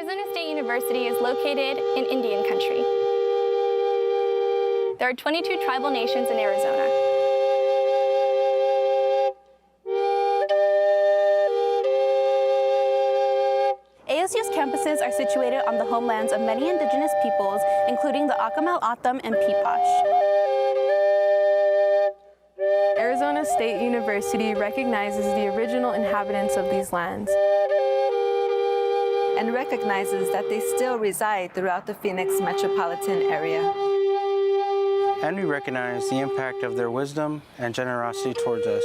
Arizona State University is located in Indian country. There are 22 tribal nations in Arizona. ASU's campuses are situated on the homelands of many indigenous peoples, including the Accomal, Anthem, and Pipash. Arizona State University recognizes the original inhabitants of these lands and recognizes that they still reside throughout the Phoenix metropolitan area. And we recognize the impact of their wisdom and generosity towards us.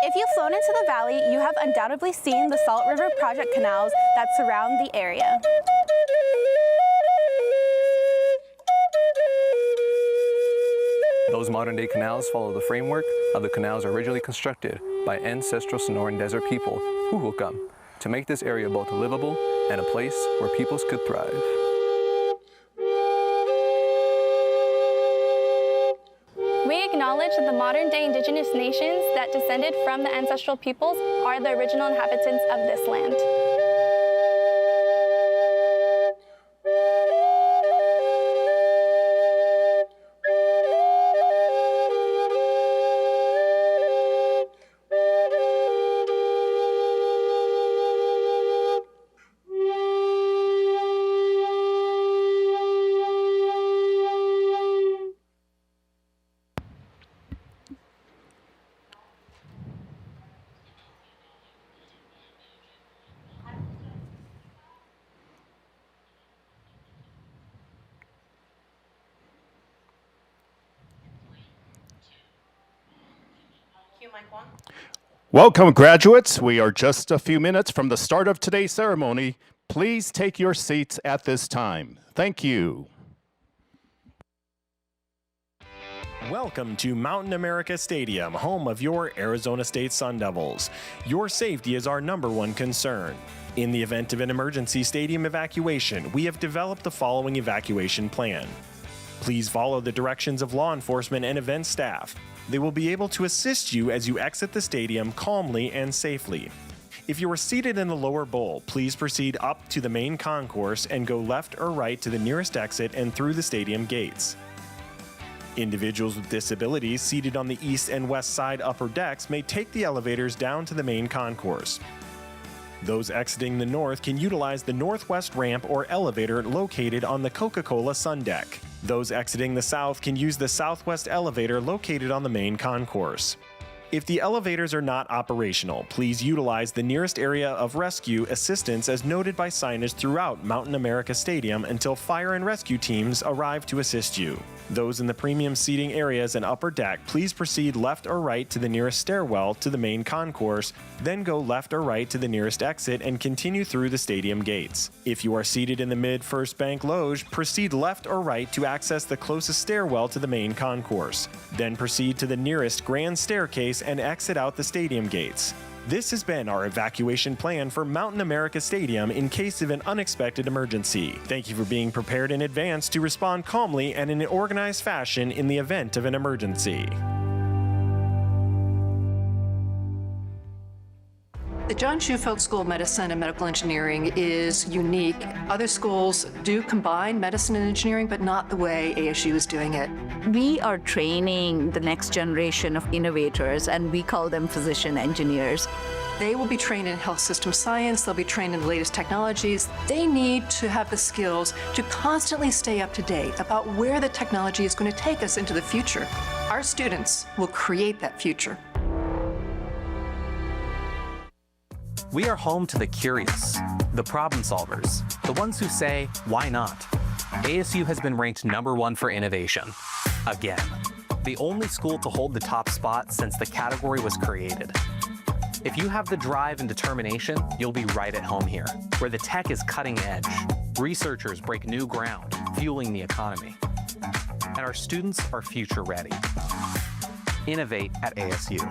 If you've flown into the valley, you have undoubtedly seen the Salt River Project canals that surround the area. Those modern-day canals follow the framework of the canals originally constructed by ancestral Sonoran Desert people, Huhulcum, to make this area both livable and a place where peoples could thrive. We acknowledge that the modern-day indigenous nations that descended from the ancestral peoples are the original inhabitants of this land. Welcome, graduates. We are just a few minutes from the start of today's ceremony. Please take your seats at this time. Thank you. Welcome to Mountain America Stadium, home of your Arizona State Sun Devils. Your safety is our #1 concern. In the event of an emergency stadium evacuation, we have developed the following evacuation plan. Please follow the directions of law enforcement and event staff. They will be able to assist you as you exit the stadium calmly and safely. If you are seated in the lower bowl, please proceed up to the main concourse and go left or right to the nearest exit and through the stadium gates. Individuals with disabilities seated on the east and west side upper decks may take the elevators down to the main concourse. Those exiting the north can utilize the northwest ramp or elevator located on the Coca-Cola Sun Deck. Those exiting the south can use the southwest elevator located on the main concourse. If the elevators are not operational, please utilize the nearest area of rescue assistance as noted by signage throughout Mountain America Stadium until fire and rescue teams arrive to assist you. Those in the premium seating areas and upper deck, please proceed left or right to the nearest stairwell to the main concourse, then go left or right to the nearest exit and continue through the stadium gates. If you are seated in the mid-first bank loge, proceed left or right to access the closest stairwell to the main concourse. Then proceed to the nearest grand staircase and exit out the stadium gates. This has been our evacuation plan for Mountain America Stadium in case of an unexpected emergency. Thank you for being prepared in advance to respond calmly and in an organized fashion in the event of an emergency. The John Shufelt School of Medicine and Medical Engineering is unique. Other schools do combine medicine and engineering, but not the way ASU is doing it. We are training the next generation of innovators, and we call them physician engineers. They will be trained in health system science, they'll be trained in the latest technologies. They need to have the skills to constantly stay up to date about where the technology is going to take us into the future. Our students will create that future. We are home to the curious, the problem solvers, the ones who say, why not? ASU has been ranked #1 for innovation. Again, the only school to hold the top spot since the category was created. If you have the drive and determination, you'll be right at home here, where the tech is cutting edge. Researchers break new ground, fueling the economy. And our students are future ready. Innovate at ASU.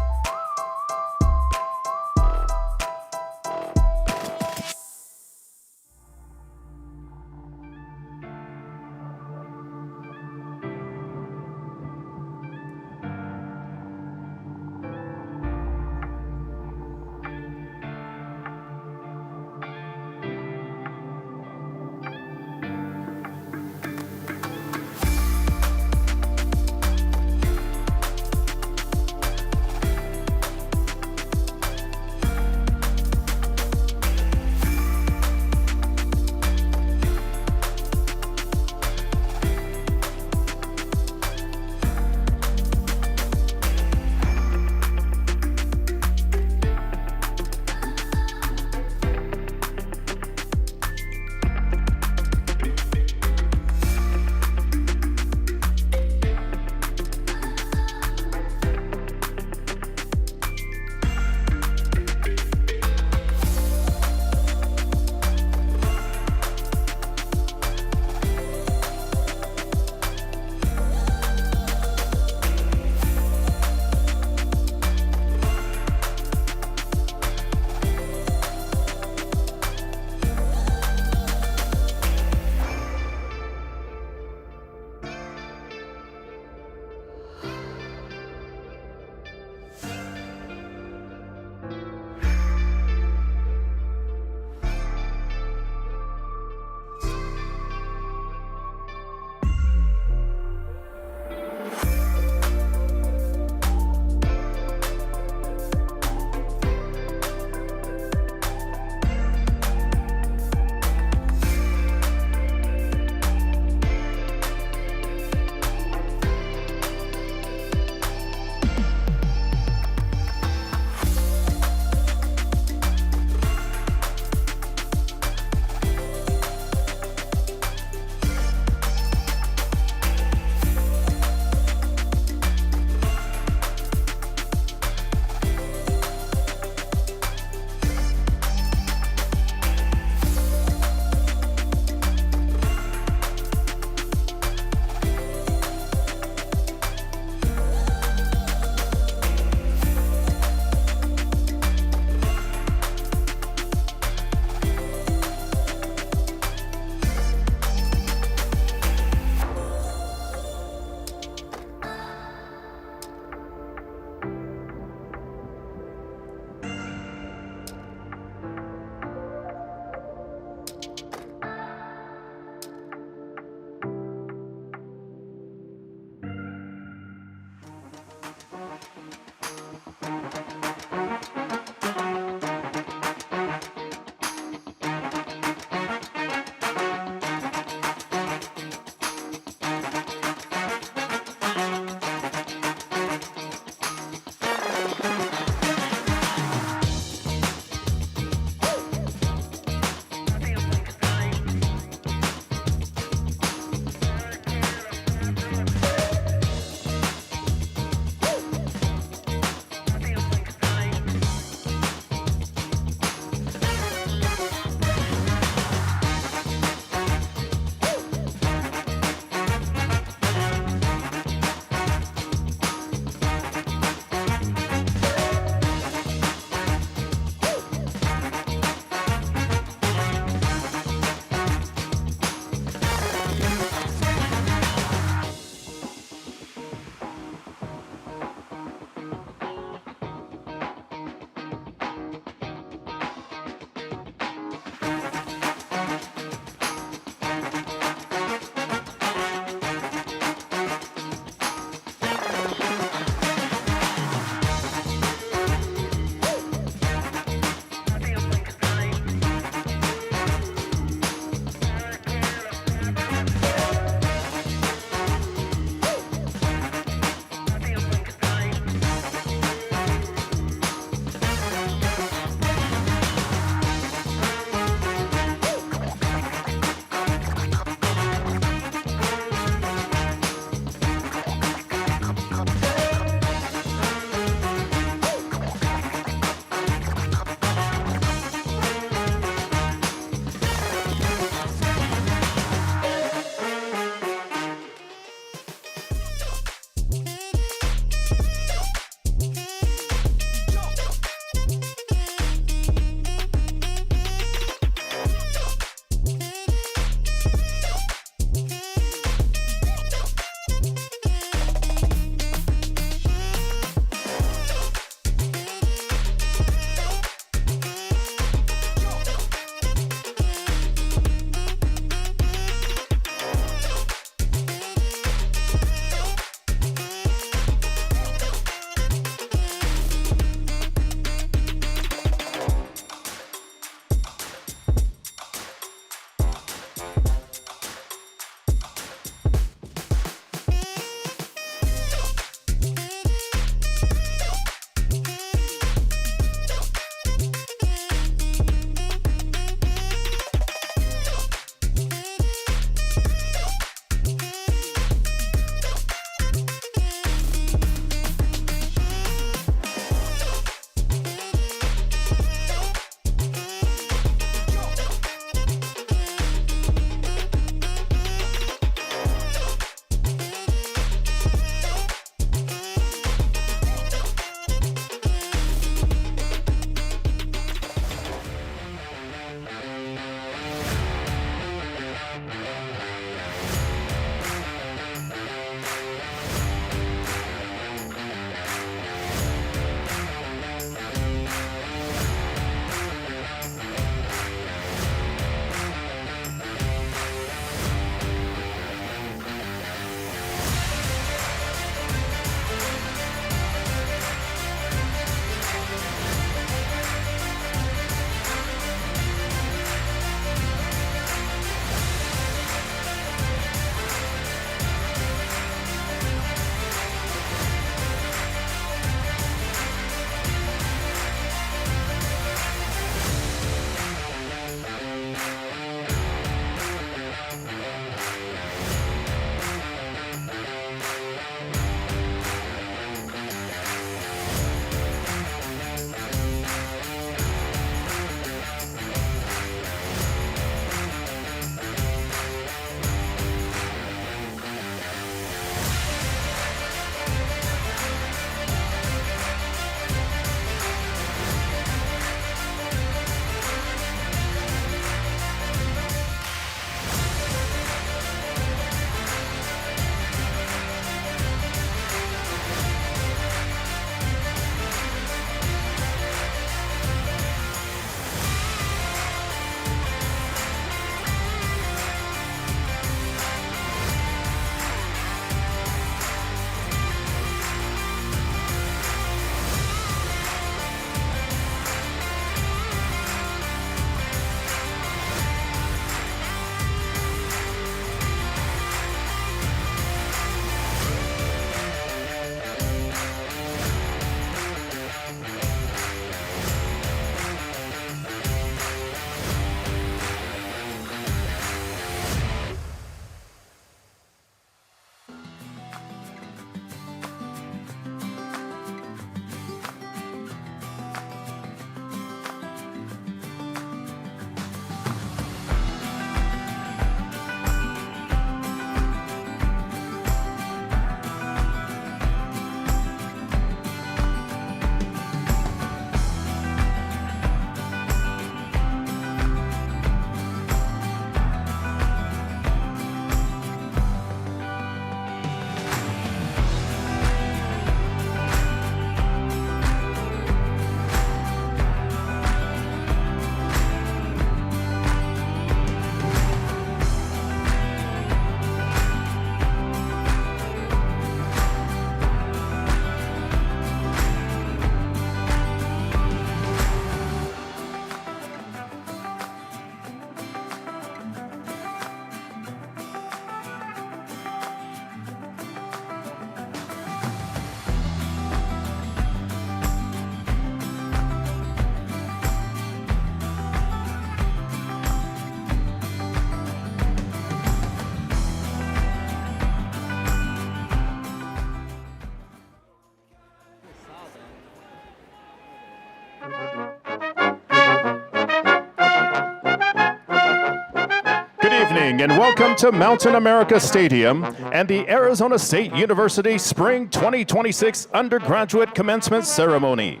evening and welcome to Mountain America Stadium and the Arizona State University Spring 2026 Undergraduate Commencement Ceremony.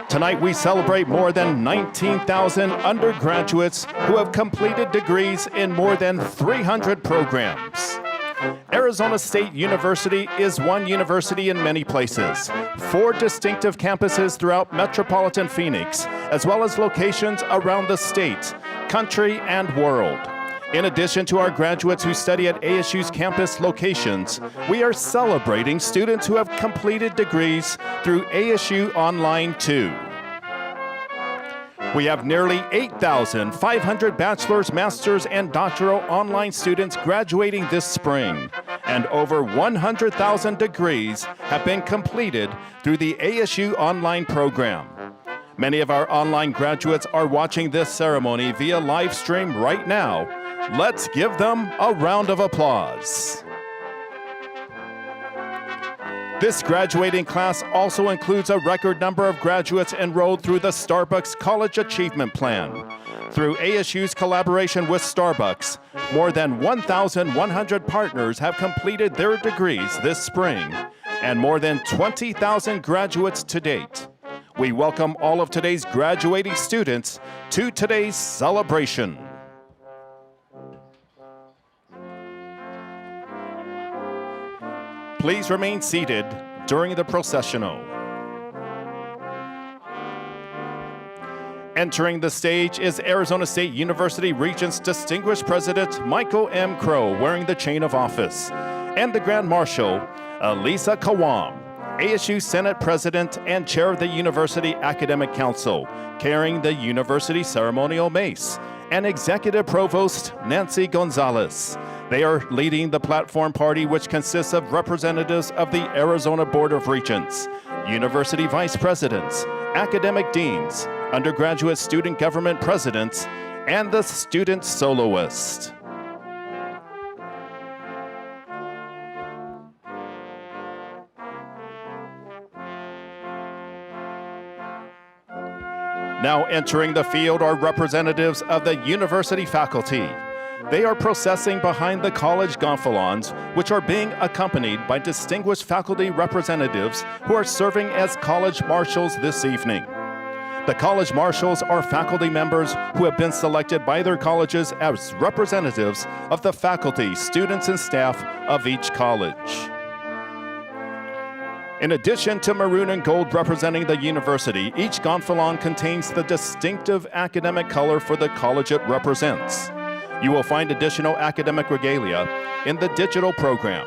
Tonight we celebrate more than 19,000 undergraduates who have completed degrees in more than 300 programs. Arizona State University is one university in many places, 4 distinctive campuses throughout metropolitan Phoenix, as well as locations around the state, country, and world. In addition to our graduates who study at ASU's campus locations, we are celebrating students who have completed degrees through ASU Online too. We have nearly 8,500 bachelor's, master's, and doctoral online students graduating this spring, and over 100,000 degrees have been completed through the ASU Online program. Many of our online graduates are watching this ceremony via live stream right now. Let's give them a round of applause. This graduating class also includes a record number of graduates enrolled through the Starbucks College Achievement Plan. Through ASU's collaboration with Starbucks, more than 1,100 partners have completed their degrees this spring, and more than 20,000 graduates to date. We welcome all of today's graduating students to today's celebration. Please remain seated during the processional. Entering the stage is Arizona State University Regents Distinguished President Michael M. Crow wearing the chain of office, and the Grand Marshal, Elisa Kawam, ASU Senate President and Chair of the University Academic Council, carrying the University Ceremonial Mace, and Executive Provost Nancy Gonzalez. They are leading the platform party, which consists of representatives of the Arizona Board of Regents, university vice presidents, academic deans, undergraduate student government presidents, and the student soloist. Now entering the field are representatives of the university faculty. They are processing behind the college gonfalons, which are being accompanied by distinguished faculty representatives who are serving as college marshals this evening. The college marshals are faculty members who have been selected by their colleges as representatives of the faculty, students, and staff of each college. In addition to maroon and gold representing the university, each gonfalon contains the distinctive academic color for the college it represents. You will find additional academic regalia in the digital program.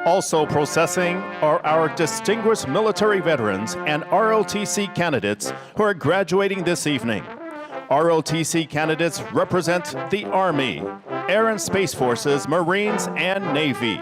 Also processing are our distinguished military veterans and ROTC candidates who are graduating this evening. ROTC candidates represent the Army, Air and Space Forces, Marines, and Navy.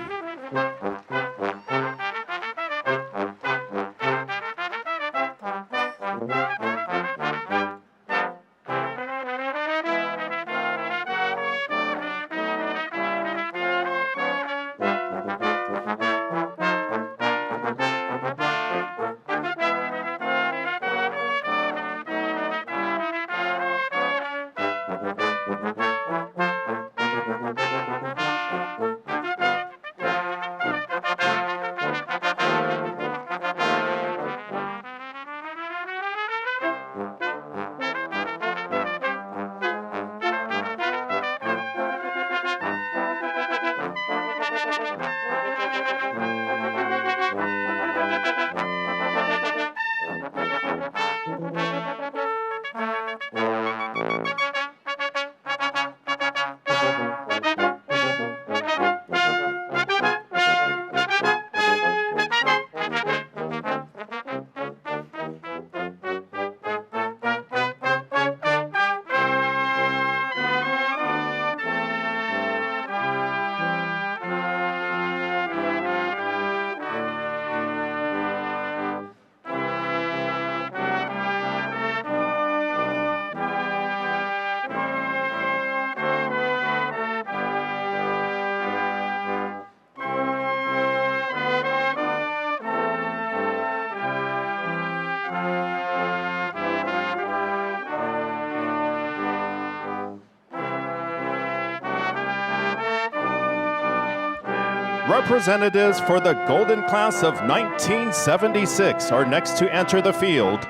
Representatives for the Golden Class of 1976 are next to enter the field,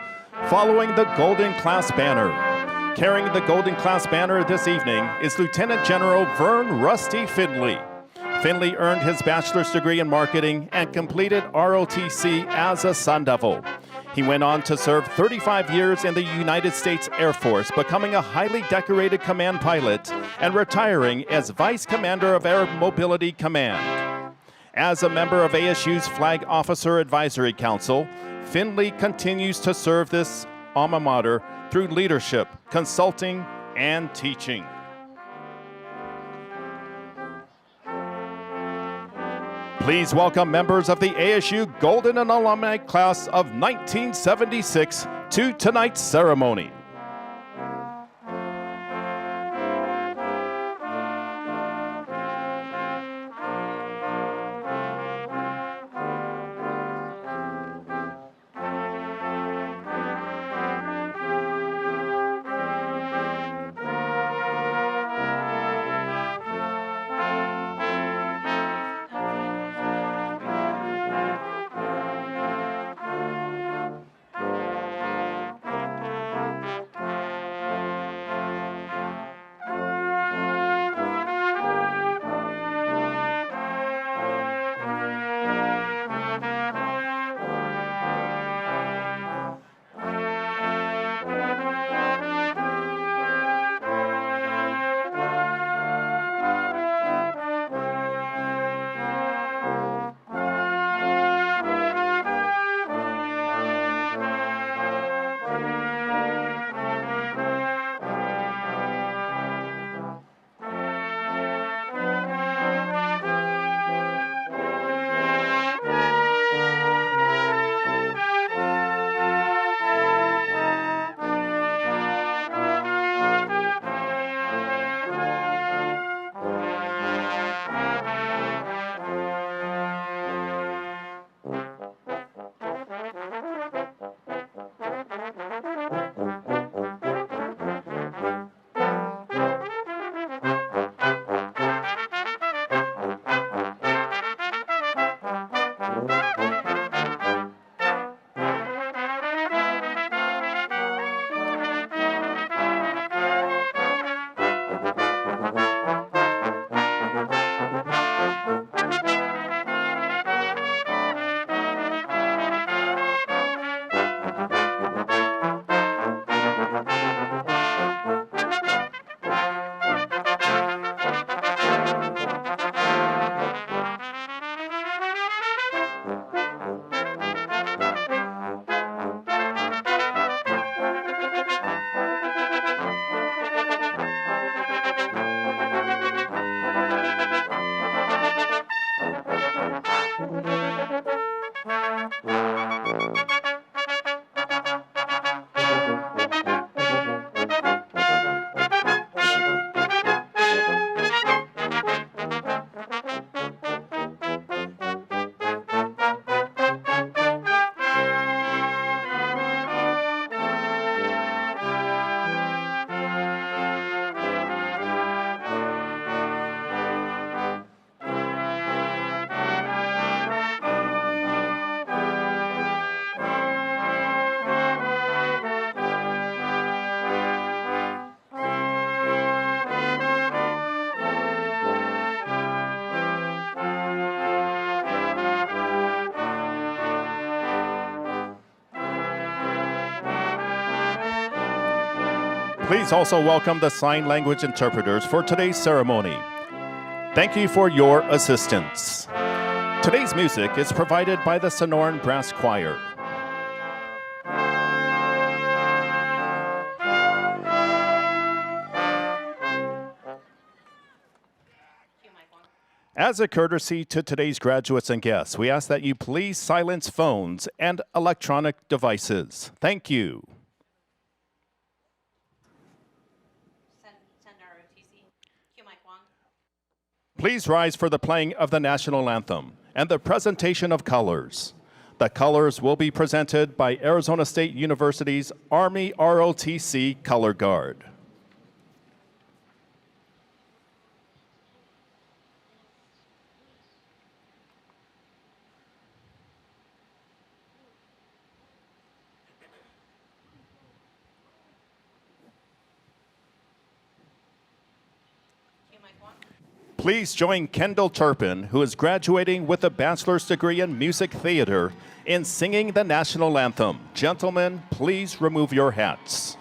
following the Golden Class banner. Carrying the Golden Class banner this evening is Lieutenant General Vern Rusty Finley. Finley earned his bachelor's degree in marketing and completed ROTC as a Sun Devil. He went on to serve 35 years in the United States Air Force, becoming a highly decorated command pilot and retiring as Vice Commander of Air Mobility Command. As a member of ASU's Flag Officer Advisory Council, Finley continues to serve this alma mater through leadership, consulting, and teaching. Please welcome members of the ASU Golden and Alumni Class of 1976 to tonight's ceremony. Please also welcome the sign language interpreters for today's ceremony. Thank you for your assistance. Today's music is provided by the Sonoran Brass Choir. As a courtesy to today's graduates and guests, we ask that you please silence phones and electronic devices. Thank you. Please rise for the playing of the national anthem and the presentation of colors. The colors will be presented by Arizona State University's Army ROTC Color Guard. Please join Kendall Turpin, who is graduating with a bachelor's degree in music theater, in singing the national anthem. Gentlemen, please remove your hats.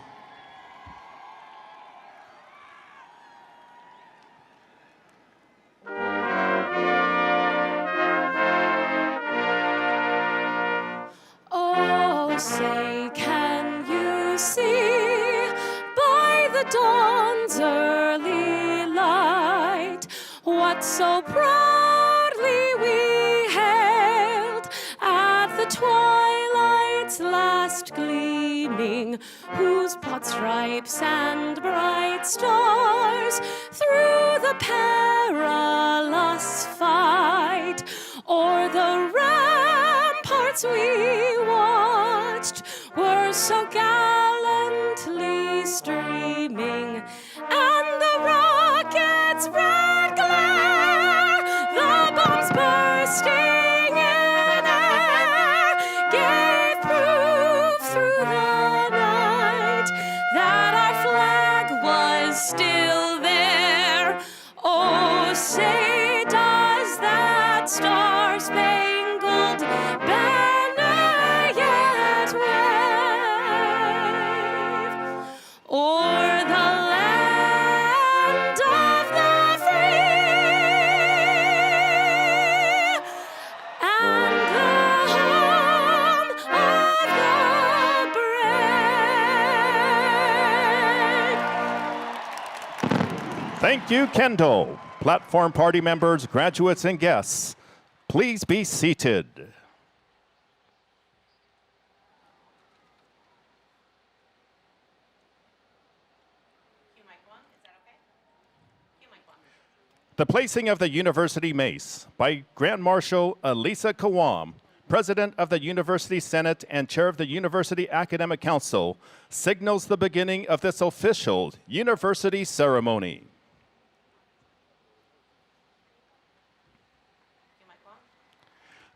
Oh, say, can you see by the dawn's early light what so proudly we hailed at the twilight's last gleaming, whose broad stripes and bright stars through the perilous fight o'er the ramparts we watched were so gallantly streaming, and the rockets' red glare, the bombs bursting in air, gave proof through the night that our flag was still there. Oh, say does that star-spangled banner yet wave o'er the land of the free and the home of the brave? Thank you, Kendall. Platform party members, graduates, and guests, please be seated. The placing of the University Mace by Grand Marshal Elisa Kawam, President of the University Senate and Chair of the University Academic Council, signals the beginning of this official university ceremony.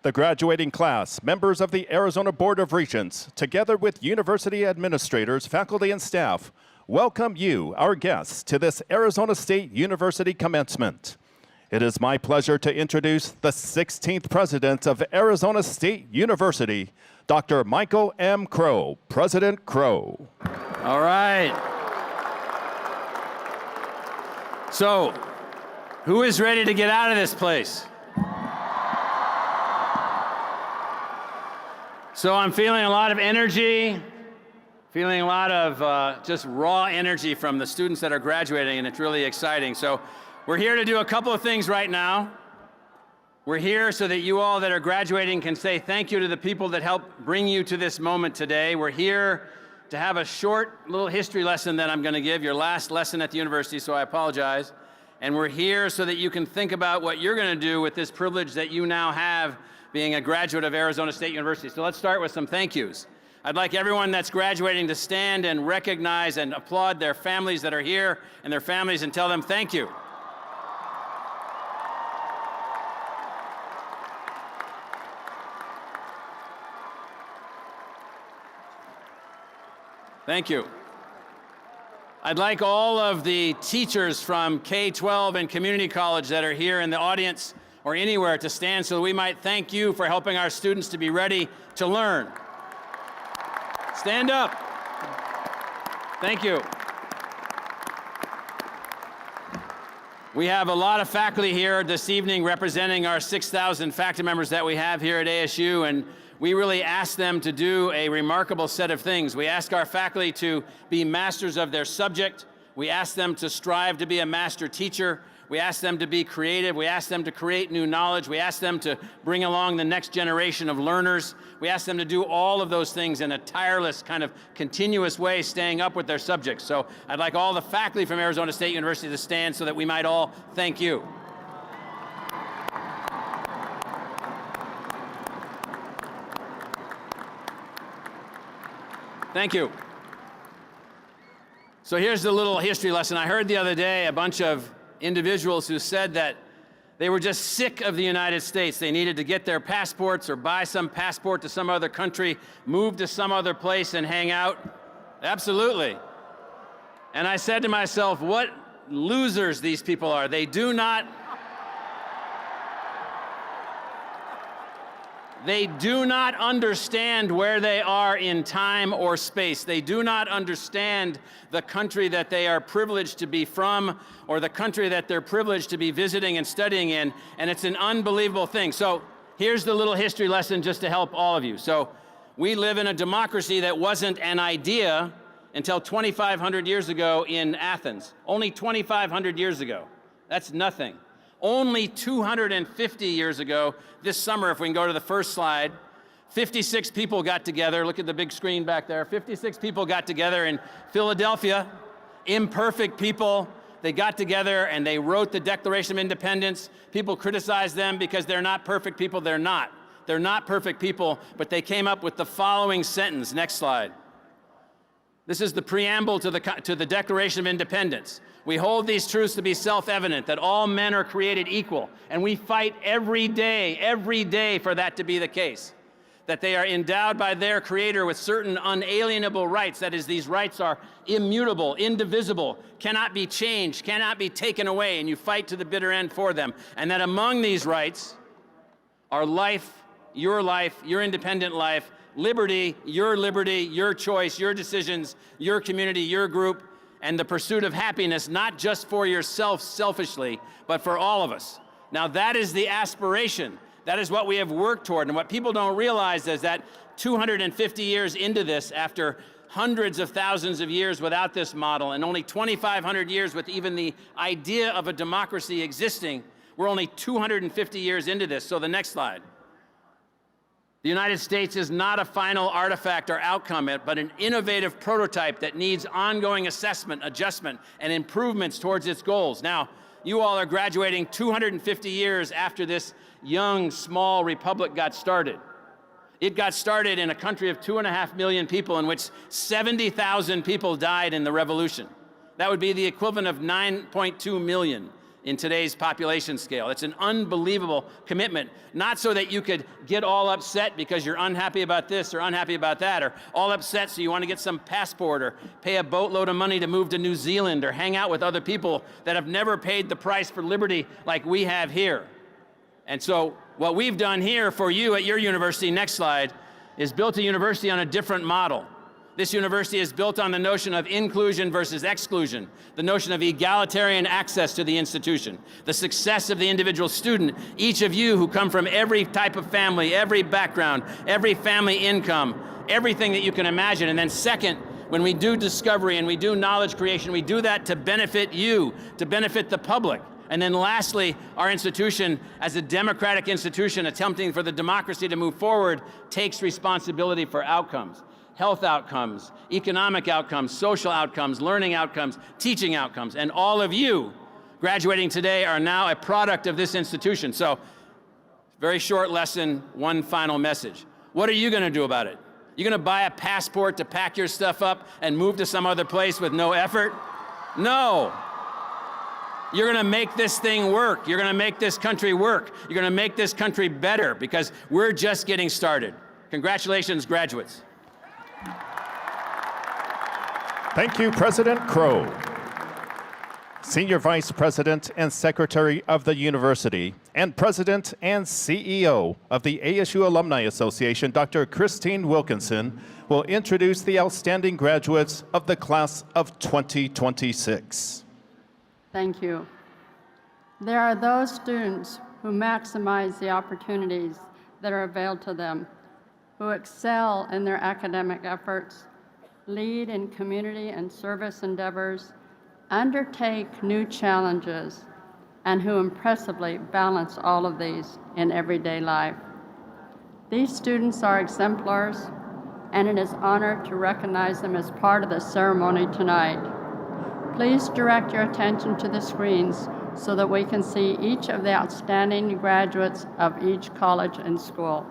The graduating class, members of the Arizona Board of Regents, together with university administrators, faculty, and staff, welcome you, our guests, to this Arizona State University commencement. It is my pleasure to introduce the 16th President of Arizona State University, Dr. Michael M. Crow. President Crow. All right. So, who is ready to get out of this place? So I'm feeling a lot of energy, feeling a lot of just raw energy from the students that are graduating, and it's really exciting. So we're here to do a couple of things right now. We're here so that you all that are graduating can say thank you to the people that helped bring you to this moment today. We're here to have a short little history lesson that I'm going to give, your last lesson at the university, so I apologize. And we're here so that you can think about what you're going to do with this privilege that you now have being a graduate of Arizona State University. So let's start with some thank yous. I'd like everyone that's graduating to stand and recognize and applaud their families that are here and their families and tell them thank you. Thank you. I'd like all of the teachers from K-12 and community college that are here in the audience or anywhere to stand so that we might thank you for helping our students to be ready to learn. Stand up. Thank you. We have a lot of faculty here this evening representing our 6,000 faculty members that we have here at ASU, and we really ask them to do a remarkable set of things. We ask our faculty to be masters of their subject. We ask them to strive to be a master teacher. We ask them to be creative. We ask them to create new knowledge. We ask them to bring along the next generation of learners. We ask them to do all of those things in a tireless, kind of continuous way, staying up with their subjects. So I'd like all the faculty from Arizona State University to stand so that we might all thank you. Thank you. So here's the little history lesson. I heard the other day a bunch of individuals who said that they were just sick of the United States. They needed to get their passports or buy some passport to some other country, move to some other place and hang out. Absolutely. And I said to myself, what losers these people are. They do not understand where they are in time or space. They do not understand the country that they are privileged to be from or the country that they're privileged to be visiting and studying in, and it's an unbelievable thing. So here's the little history lesson just to help all of you. So we live in a democracy that wasn't an idea until 2,500 years ago in Athens. Only 2,500 years ago. That's nothing. Only 250 years ago, this summer, if we can go to the first slide, 56 people got together. Look at the big screen back there. 56 people got together in Philadelphia, imperfect people. They got together and they wrote the Declaration of Independence. People criticize them because they're not perfect people. They're not. They're not perfect people, but they came up with the following sentence. Next slide. This is the preamble to the Declaration of Independence. We hold these truths to be self-evident, that all men are created equal, and we fight every day for that to be the case. That they are endowed by their Creator with certain unalienable rights. That is, these rights are immutable, indivisible, cannot be changed, cannot be taken away, and you fight to the bitter end for them. And that among these rights are life, your independent life, liberty, your choice, your decisions, your community, your group, and the pursuit of happiness, not just for yourself selfishly, but for all of us. Now that is the aspiration. That is what we have worked toward. And what people don't realize is that 250 years into this, after hundreds of thousands of years without this model, and only 2,500 years with even the idea of a democracy existing, we're only 250 years into this. So the next slide. The United States is not a final artifact or outcome, but an innovative prototype that needs ongoing assessment, adjustment, and improvements towards its goals. Now, you all are graduating 250 years after this young, small republic got started. It got started in a country of 2.5 million people in which 70,000 people died in the revolution. That would be the equivalent of 9.2 million in today's population scale. It's an unbelievable commitment, not so that you could get all upset because you're unhappy about this or unhappy about that, or all upset so you want to get some passport or pay a boatload of money to move to New Zealand or hang out with other people that have never paid the price for liberty like we have here. And so what we've done here for you at your university, next slide, is built a university on a different model. This university is built on the notion of inclusion versus exclusion, the notion of egalitarian access to the institution, the success of the individual student, each of you who come from every type of family, every background, every family income, everything that you can imagine. And then second, when we do discovery and we do knowledge creation, we do that to benefit you, to benefit the public. And then lastly, our institution, as a democratic institution attempting for the democracy to move forward, takes responsibility for outcomes. Health outcomes, economic outcomes, social outcomes, learning outcomes, teaching outcomes. And all of you graduating today are now a product of this institution. So, very short lesson, one final message. What are you going to do about it? You going to buy a passport to pack your stuff up and move to some other place with no effort? No. You're going to make this thing work. You're going to make this country work. You're going to make this country better because we're just getting started. Congratulations, graduates. Thank you, President Crow. Senior Vice President and Secretary of the University and President and CEO of the ASU Alumni Association, Dr. Christine Wilkinson, will introduce the outstanding graduates of the class of 2026. Thank you. There are those students who maximize the opportunities that are available to them, who excel in their academic efforts, lead in community and service endeavors, undertake new challenges, and who impressively balance all of these in everyday life. These students are exemplars, and it is an honor to recognize them as part of the ceremony tonight. Please direct your attention to the screens so that we can see each of the outstanding graduates of each college and school.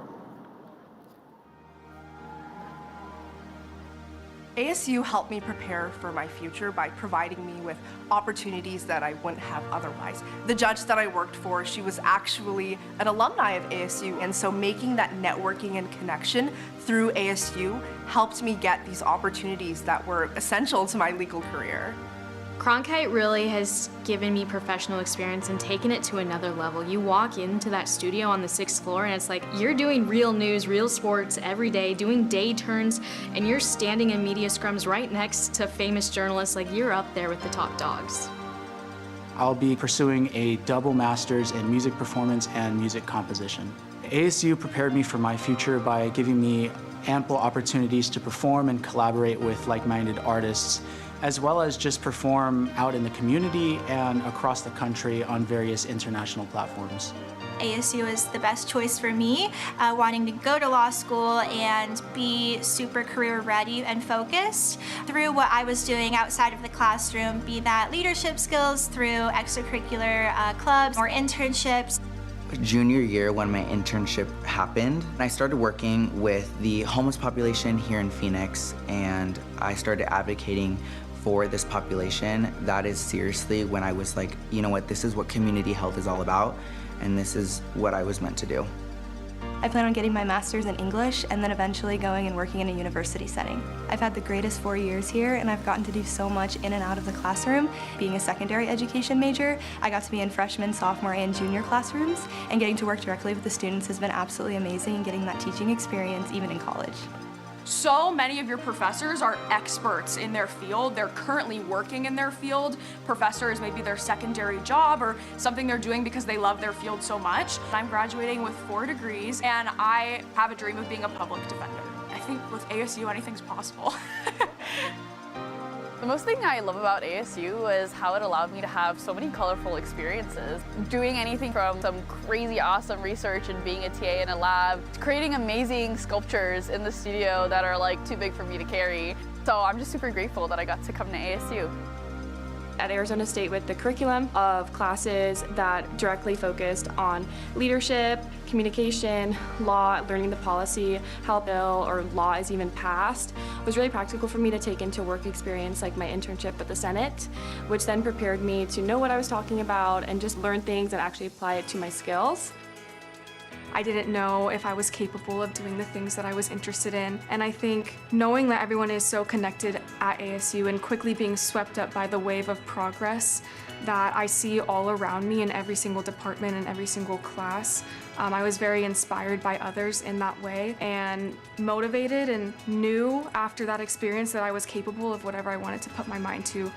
ASU helped me prepare for my future by providing me with opportunities that I wouldn't have otherwise. The judge that I worked for, she was actually an alumni of ASU, and so making that networking and connection through ASU helped me get these opportunities that were essential to my legal career. Cronkite really has given me professional experience and taken it to another level. You walk into that studio on the 6th floor and it's like you're doing real news, real sports every day, doing day turns, and you're standing in media scrums right next to famous journalists. Like, you're up there with the top dogs. I'll be pursuing a double master's in music performance and music composition. ASU prepared me for my future by giving me ample opportunities to perform and collaborate with like-minded artists, as well as just perform out in the community and across the country on various international platforms. ASU is the best choice for me, wanting to go to law school and be super career ready and focused through what I was doing outside of the classroom, be that leadership skills through extracurricular clubs or internships. Junior year, when my internship happened, I started working with the homeless population here in Phoenix, and I started advocating for this population. That is seriously when I was like, you know what, this is what community health is all about, and this is what I was meant to do. I plan on getting my master's in English and then eventually going and working in a university setting. I've had the greatest 4 years here, and I've gotten to do so much in and out of the classroom. Being a secondary education major, I got to be in freshman, sophomore, and junior classrooms, and getting to work directly with the students has been absolutely amazing, and getting that teaching experience even in college. So many of your professors are experts in their field. They're currently working in their field. Professor is maybe their secondary job or something they're doing because they love their field so much. I'm graduating with 4 degrees, and I have a dream of being a public defender. I think with ASU, anything's possible. The most thing I love about ASU is how it allowed me to have so many colorful experiences. Doing anything from some crazy awesome research and being a TA in a lab, to creating amazing sculptures in the studio that are like too big for me to carry. So I'm just super grateful that I got to come to ASU. At Arizona State with the curriculum of classes that directly focused on leadership, communication, law, learning the policy, how a bill or law is even passed, was really practical for me to take into work experience like my internship at the Senate, which then prepared me to know what I was talking about and just learn things and actually apply it to my skills. I didn't know if I was capable of doing the things that I was interested in. And I think knowing that everyone is so connected at ASU and quickly being swept up by the wave of progress that I see all around me in every single department and every single class, I was very inspired by others in that way and motivated, and knew after that experience that I was capable of whatever I wanted to put my mind to.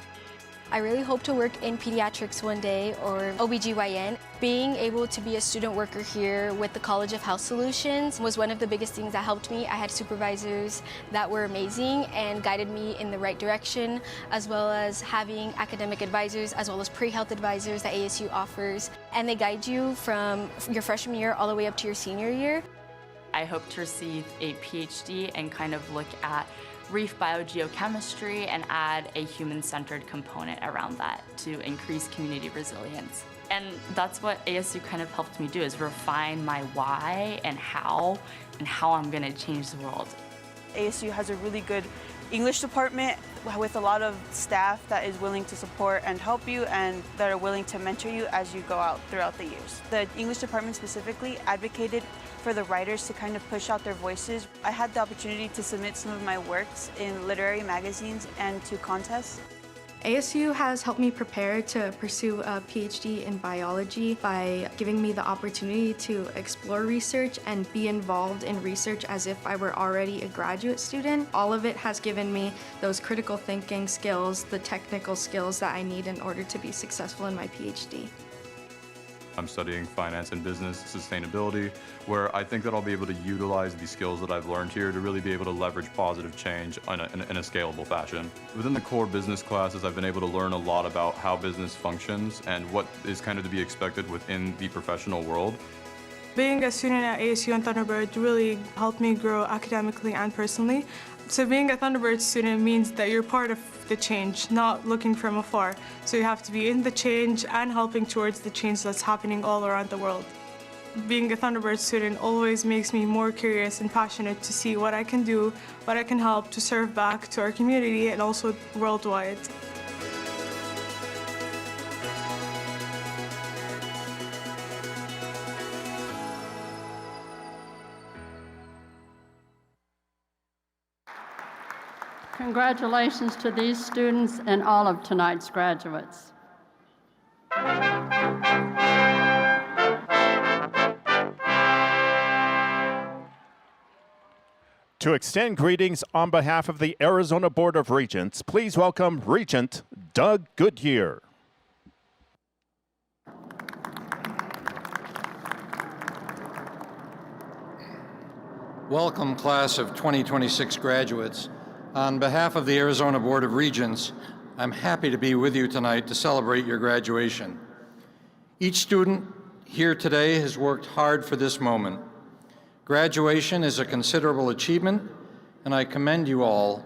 I really hope to work in pediatrics one day or OBGYN. Being able to be a student worker here with the College of Health Solutions was one of the biggest things that helped me. I had supervisors that were amazing and guided me in the right direction, as well as having academic advisors, as well as pre-health advisors that ASU offers. And they guide you from your freshman year all the way up to your senior year. I hope to receive a PhD and kind of look at reef biogeochemistry and add a human-centered component around that to increase community resilience. And that's what ASU kind of helped me do, is refine my why and how I'm gonna change the world. ASU has a really good English department with a lot of staff that is willing to support and help you and that are willing to mentor you as you go out throughout the years. The English department specifically advocated for the writers to kind of push out their voices. I had the opportunity to submit some of my works in literary magazines and to contests. ASU has helped me prepare to pursue a PhD in biology by giving me the opportunity to explore research and be involved in research as if I were already a graduate student. All of it has given me those critical thinking skills, the technical skills that I need in order to be successful in my PhD. I'm studying finance and business sustainability, where I think that I'll be able to utilize the skills that I've learned here to really be able to leverage positive change in a scalable fashion. Within the core business classes, I've been able to learn a lot about how business functions and what is kind of to be expected within the professional world. Being a student at ASU and Thunderbird really helped me grow academically and personally. So being a Thunderbird student means that you're part of the change, not looking from afar. So you have to be in the change and helping towards the change that's happening all around the world. Being a Thunderbird student always makes me more curious and passionate to see what I can do, what I can help to serve back to our community and also worldwide. Congratulations to these students and all of tonight's graduates. To extend greetings on behalf of the Arizona Board of Regents, please welcome Regent Doug Goodyear. Welcome, class of 2026 graduates. On behalf of the Arizona Board of Regents, I'm happy to be with you tonight to celebrate your graduation. Each student here today has worked hard for this moment. Graduation is a considerable achievement, and I commend you all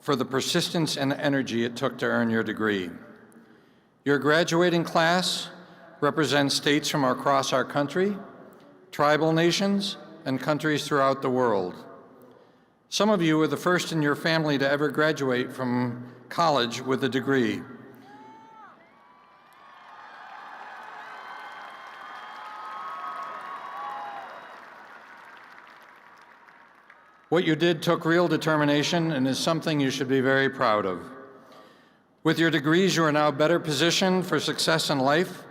for the persistence and energy it took to earn your degree. Your graduating class represents states from across our country, tribal nations, and countries throughout the world. Some of you were the first in your family to ever graduate from college with a degree. What you did took real determination and is something you should be very proud of. With your degrees, you are now better positioned for success in life.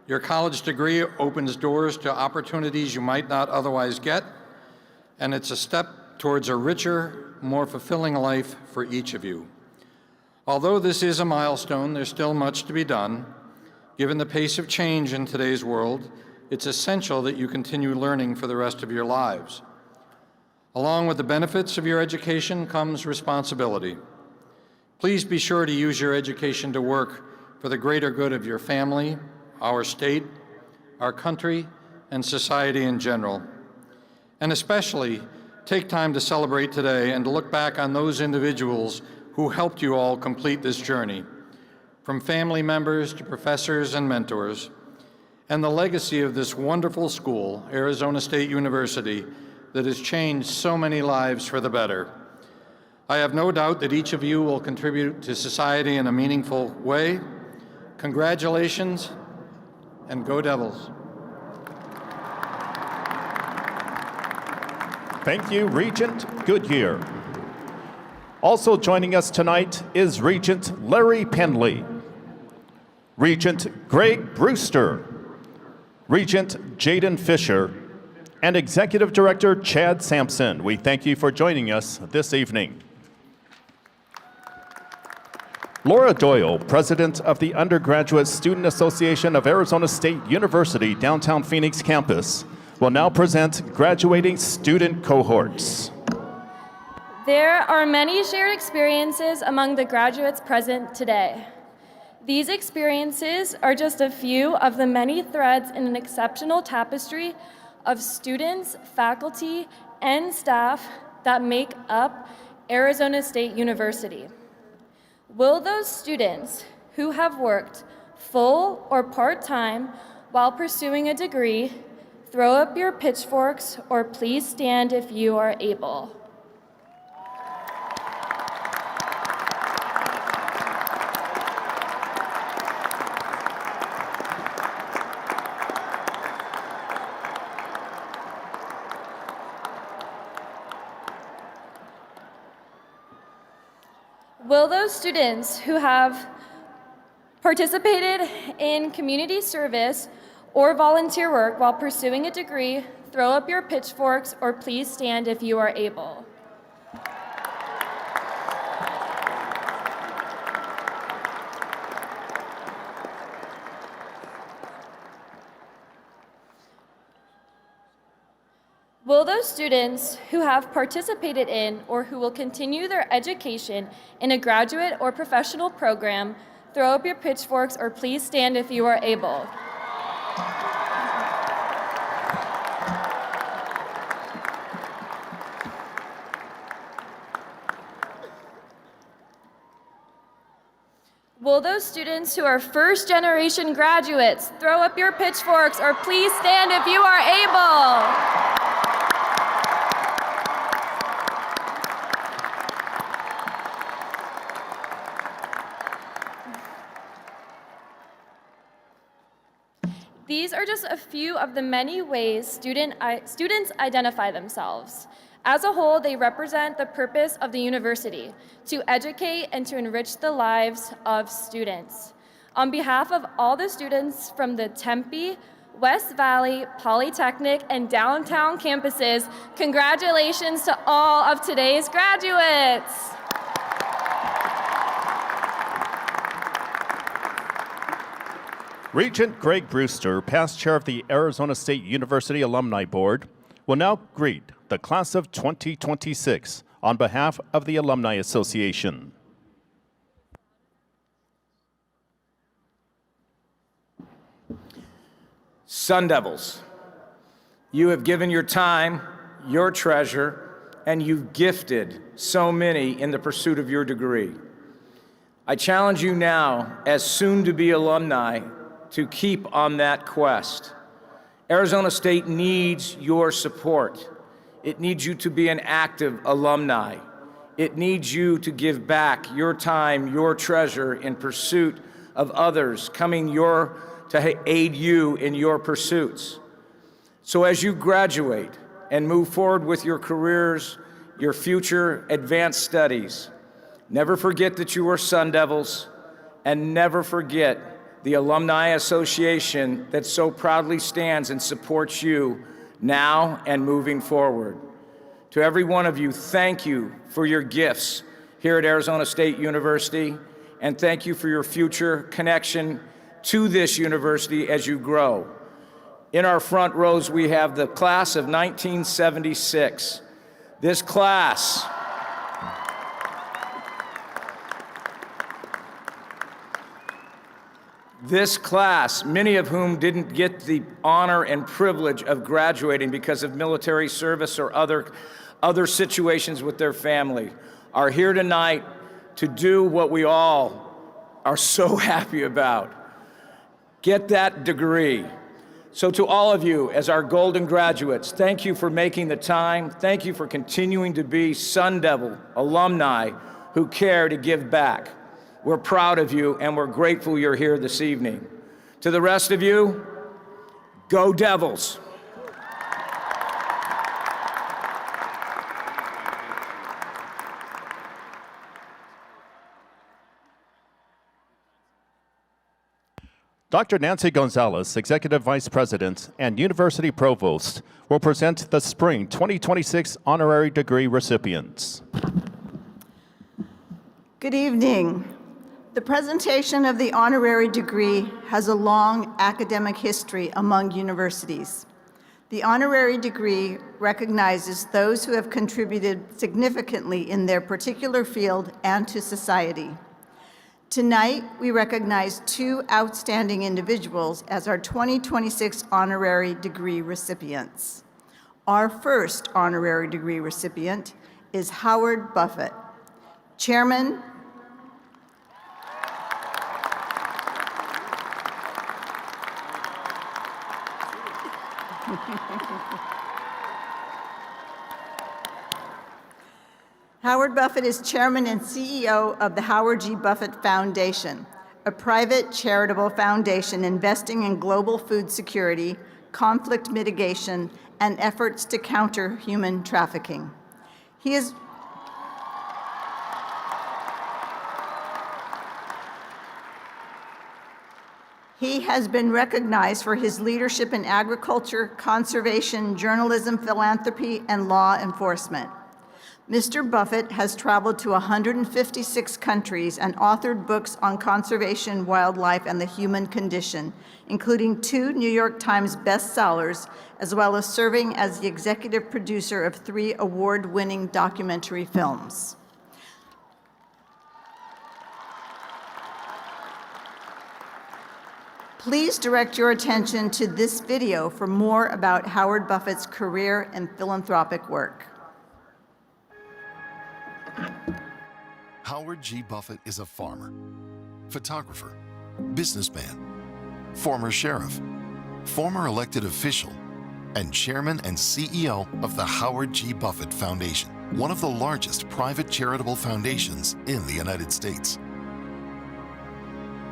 Your college degree opens doors to opportunities you might not otherwise get, and it's a step towards a richer, more fulfilling life for each of you. Although this is a milestone, there's still much to be done. Given the pace of change in today's world, it's essential that you continue learning for the rest of your lives. Along with the benefits of your education comes responsibility. Please be sure to use your education to work for the greater good of your family, our state, our country, and society in general. And especially, take time to celebrate today and to look back on those individuals who helped you all complete this journey, from family members to professors and mentors, and the legacy of this wonderful school, Arizona State University, that has changed so many lives for the better. I have no doubt that each of you will contribute to society in a meaningful way. Congratulations, and go Devils. Thank you, Regent Goodyear. Also joining us tonight is Regent Larry Penley, Regent Greg Brewster, Regent Jaden Fisher, and Executive Director Chad Sampson. We thank you for joining us this evening. Laura Doyle, President of the Undergraduate Student Association of Arizona State University Downtown Phoenix campus, will now present graduating student cohorts. There are many shared experiences among the graduates present today. These experiences are just a few of the many threads in an exceptional tapestry of students, faculty, and staff that make up Arizona State University. Will those students who have worked full or part-time while pursuing a degree throw up your pitchforks or please stand if you are able? Will those students who have participated in community service or volunteer work while pursuing a degree throw up your pitchforks or please stand if you are able? Will those students who have participated in or who will continue their education in a graduate or professional program throw up your pitchforks or please stand if you are able? Will those students who are first-generation graduates throw up your pitchforks or please stand if you are able? These are just a few of the many ways students identify themselves. As a whole, they represent the purpose of the university, to educate and to enrich the lives of students. On behalf of all the students from the Tempe, West Valley, Polytechnic, and downtown campuses, congratulations to all of today's graduates. Regent Greg Brewster, past chair of the Arizona State University Alumni Board, will now greet the class of 2026 on behalf of the Alumni Association. Sun Devils, you have given your time, your treasure, and you've gifted so many in the pursuit of your degree. I challenge you now, as soon-to-be alumni, to keep on that quest. Arizona State needs your support. It needs you to be an active alumni. It needs you to give back your time, your treasure in pursuit of others coming to aid you in your pursuits. So as you graduate and move forward with your careers, your future advanced studies, never forget that you are Sun Devils, and never forget the Alumni Association that so proudly stands and supports you now and moving forward. To every one of you, thank you for your gifts here at Arizona State University, and thank you for your future connection to this university as you grow. In our front rows, we have the class of 1976. This class many of whom didn't get the honor and privilege of graduating because of military service or other situations with their family, are here tonight to do what we all are so happy about. Get that degree. So to all of you, as our golden graduates, thank you for making the time. Thank you for continuing to be Sun Devil alumni who care to give back. We're proud of you, and we're grateful you're here this evening. To the rest of you, go Devils. Dr. Nancy Gonzalez, Executive Vice President and University Provost, will present the Spring 2026 Honorary Degree recipients. Good evening. The presentation of the honorary degree has a long academic history among universities. The honorary degree recognizes those who have contributed significantly in their particular field and to society. Tonight, we recognize two outstanding individuals as our 2026 honorary degree recipients. Our first honorary degree recipient is Howard Buffett, Chairman Howard Buffett is Chairman and CEO of the Howard G. Buffett Foundation, a private charitable foundation investing in global food security, conflict mitigation, and efforts to counter human trafficking. He has been recognized for his leadership in agriculture, conservation, journalism, philanthropy, and law enforcement. Mr. Buffett has traveled to 156 countries and authored books on conservation, wildlife, and the human condition, including 2 New York Times bestsellers, as well as serving as the executive producer of 3 award-winning documentary films. Please direct your attention to this video for more about Howard Buffett's career and philanthropic work. Howard G. Buffett is a farmer, photographer, businessman, former sheriff, former elected official, and chairman and CEO of the Howard G. Buffett Foundation, one of the largest private charitable foundations in the United States.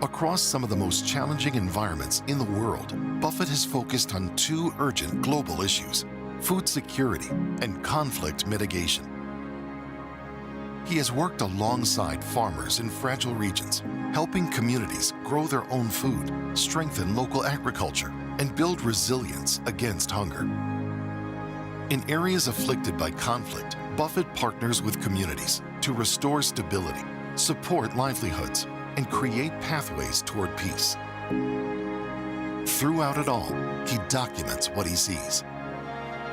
Across some of the most challenging environments in the world, Buffett has focused on 2 urgent global issues: food security and conflict mitigation. He has worked alongside farmers in fragile regions, helping communities grow their own food, strengthen local agriculture, and build resilience against hunger. In areas afflicted by conflict, Buffett partners with communities to restore stability, support livelihoods, and create pathways toward peace. Throughout it all, he documents what he sees.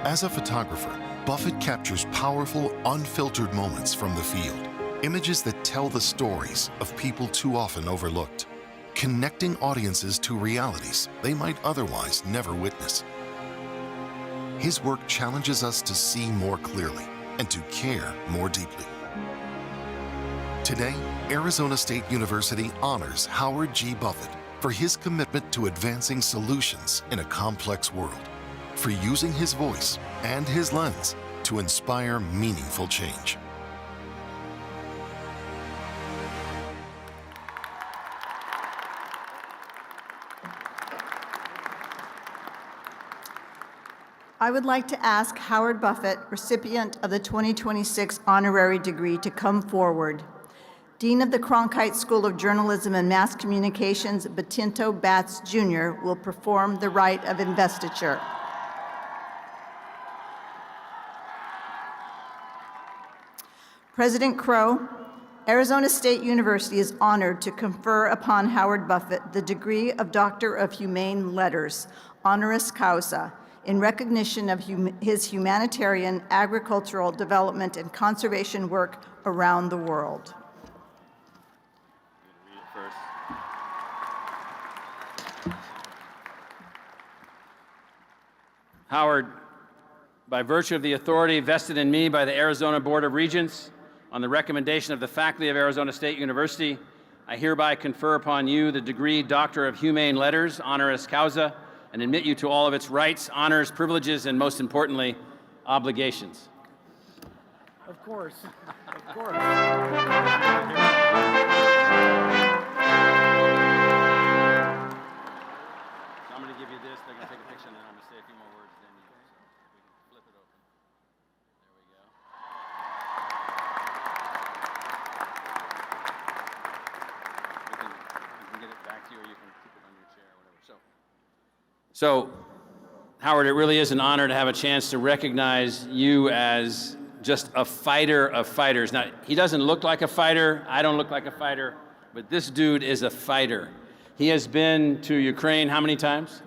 As a photographer, Buffett captures powerful, unfiltered moments from the field, images that tell the stories of people too often overlooked, connecting audiences to realities they might otherwise never witness. His work challenges us to see more clearly and to care more deeply. Today, Arizona State University honors Howard G. Buffett for his commitment to advancing solutions in a complex world, for using his voice and his lens to inspire meaningful change. I would like to ask Howard Buffett, recipient of the 2026 honorary degree, to come forward. Dean of the Cronkite School of Journalism and Mass Communications, Batinto Batts Jr., will perform the rite of investiture. President Crow, Arizona State University is honored to confer upon Howard Buffett the degree of Doctor of Humane Letters, honoris causa, in recognition of his humanitarian, agricultural, development, and conservation work around the world. Howard, by virtue of the authority vested in me by the Arizona Board of Regents, on the recommendation of the faculty of Arizona State University, I hereby confer upon you the degree Doctor of Humane Letters, honoris causa, and admit you to all of its rights, honors, privileges, and most importantly, obligations. Of course. Of course. So I'm going to give you this. They're going to take a picture, and then I'm going to say a few more words. Then you flip it open. There we go. You can get it back to you, or you can keep it on your chair, or whatever. So, Howard, it really is an honor to have a chance to recognize you as just a fighter of fighters. Now, he doesn't look like a fighter. I don't look like a fighter. but this dude is a fighter. He has been to Ukraine how many times?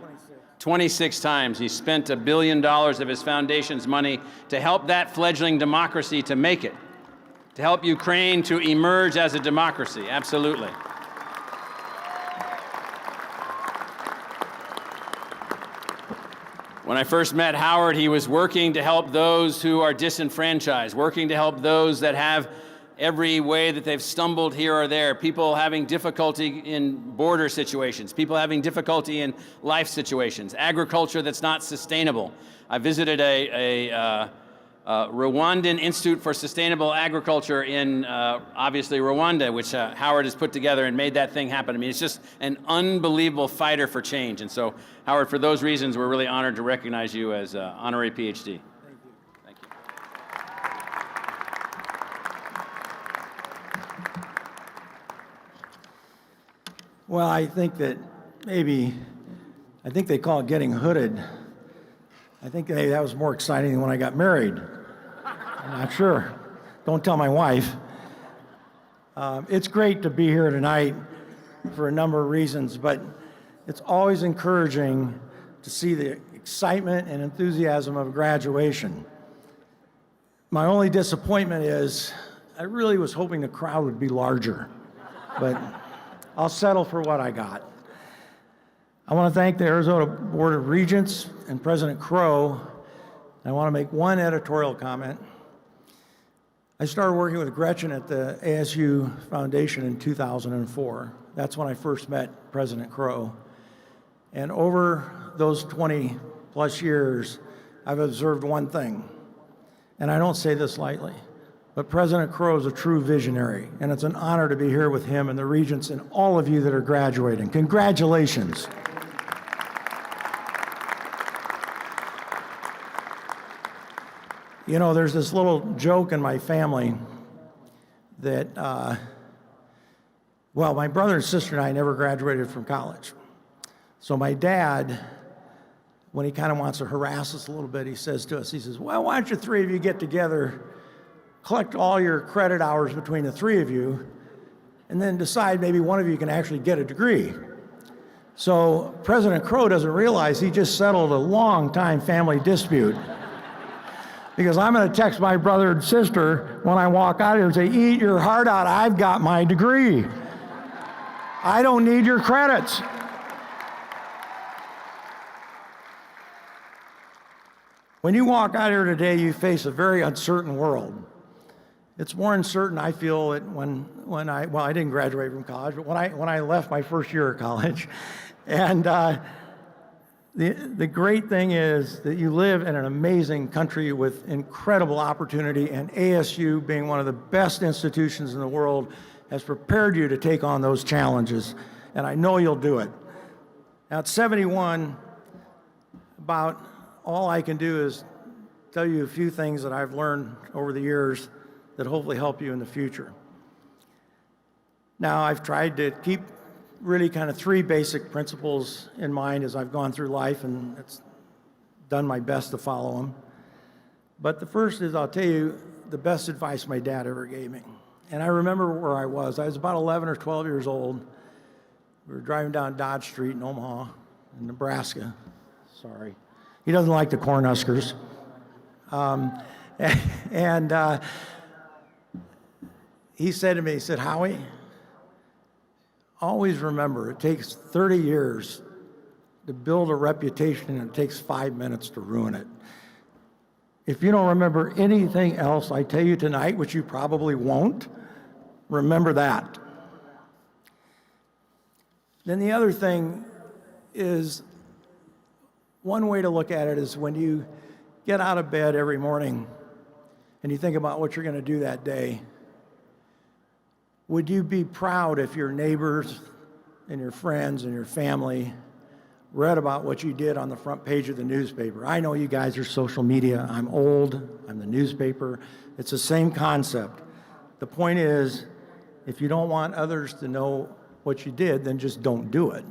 26 times. He spent $1 billion of his foundation's money to help that fledgling democracy to make it, to help Ukraine to emerge as a democracy. Absolutely. When I first met Howard, he was working to help those who are disenfranchised, working to help those that have every way that they've stumbled here or there, people having difficulty in border situations, people having difficulty in life situations, agriculture that's not sustainable. I visited a Rwandan Institute for Sustainable Agriculture in, obviously, Rwanda, which Howard has put together and made that thing happen. I mean, it's just an unbelievable fighter for change. And so, Howard, for those reasons, we're really honored to recognize you as honorary PhD. Thank you. Well, I think that I think they call it getting hooded. I think that was more exciting than when I got married. I'm not sure. Don't tell my wife. It's great to be here tonight for a number of reasons, but it's always encouraging to see the excitement and enthusiasm of graduation. My only disappointment is I really was hoping the crowd would be larger, but I'll settle for what I got. I want to thank the Arizona Board of Regents and President Crow. I want to make one editorial comment. I started working with Gretchen at the ASU Foundation in 2004. That's when I first met President Crow. And over those 20 plus years, I've observed one thing, and I don't say this lightly, but President Crow is a true visionary, and it's an honor to be here with him and the Regents and all of you that are graduating. Congratulations. You know, there's this little joke in my family that, well, my brother and sister and I never graduated from college. So my dad, when he kind of wants to harass us a little bit, he says to us, he says, well, why don't you three of you get together, collect all your credit hours between the three of you, and then decide maybe one of you can actually get a degree. So President Crow doesn't realize he just settled a long-time family dispute. Because I'm going to text my brother and sister when I walk out here and say, eat your heart out, I've got my degree. I don't need your credits. When you walk out here today, you face a very uncertain world. It's more uncertain, I feel, that when I didn't graduate from college, but when I left my first year of college. And the great thing is that you live in an amazing country with incredible opportunity, and ASU, being one of the best institutions in the world, has prepared you to take on those challenges, and I know you'll do it. Now, at 71, about all I can do is tell you a few things that I've learned over the years that hopefully help you in the future. Now, I've tried to keep really kind of three basic principles in mind as I've gone through life, and it's done my best to follow them. But the first is, I'll tell you the best advice my dad ever gave me. And I remember where I was. I was about 11 or 12 years old. We were driving down Dodge Street in Omaha, in Nebraska. Sorry. He doesn't like the Cornhuskers. He said to me, he said, Howie, always remember, it takes 30 years to build a reputation, and it takes 5 minutes to ruin it. If you don't remember anything else I tell you tonight, which you probably won't, remember that. Then the other thing is, one way to look at it is when you get out of bed every morning and you think about what you're going to do that day, would you be proud if your neighbors and your friends and your family read about what you did on the front page of the newspaper? I know you guys are social media. I'm old. I'm the newspaper. It's the same concept. The point is, if you don't want others to know what you did, then just don't do it.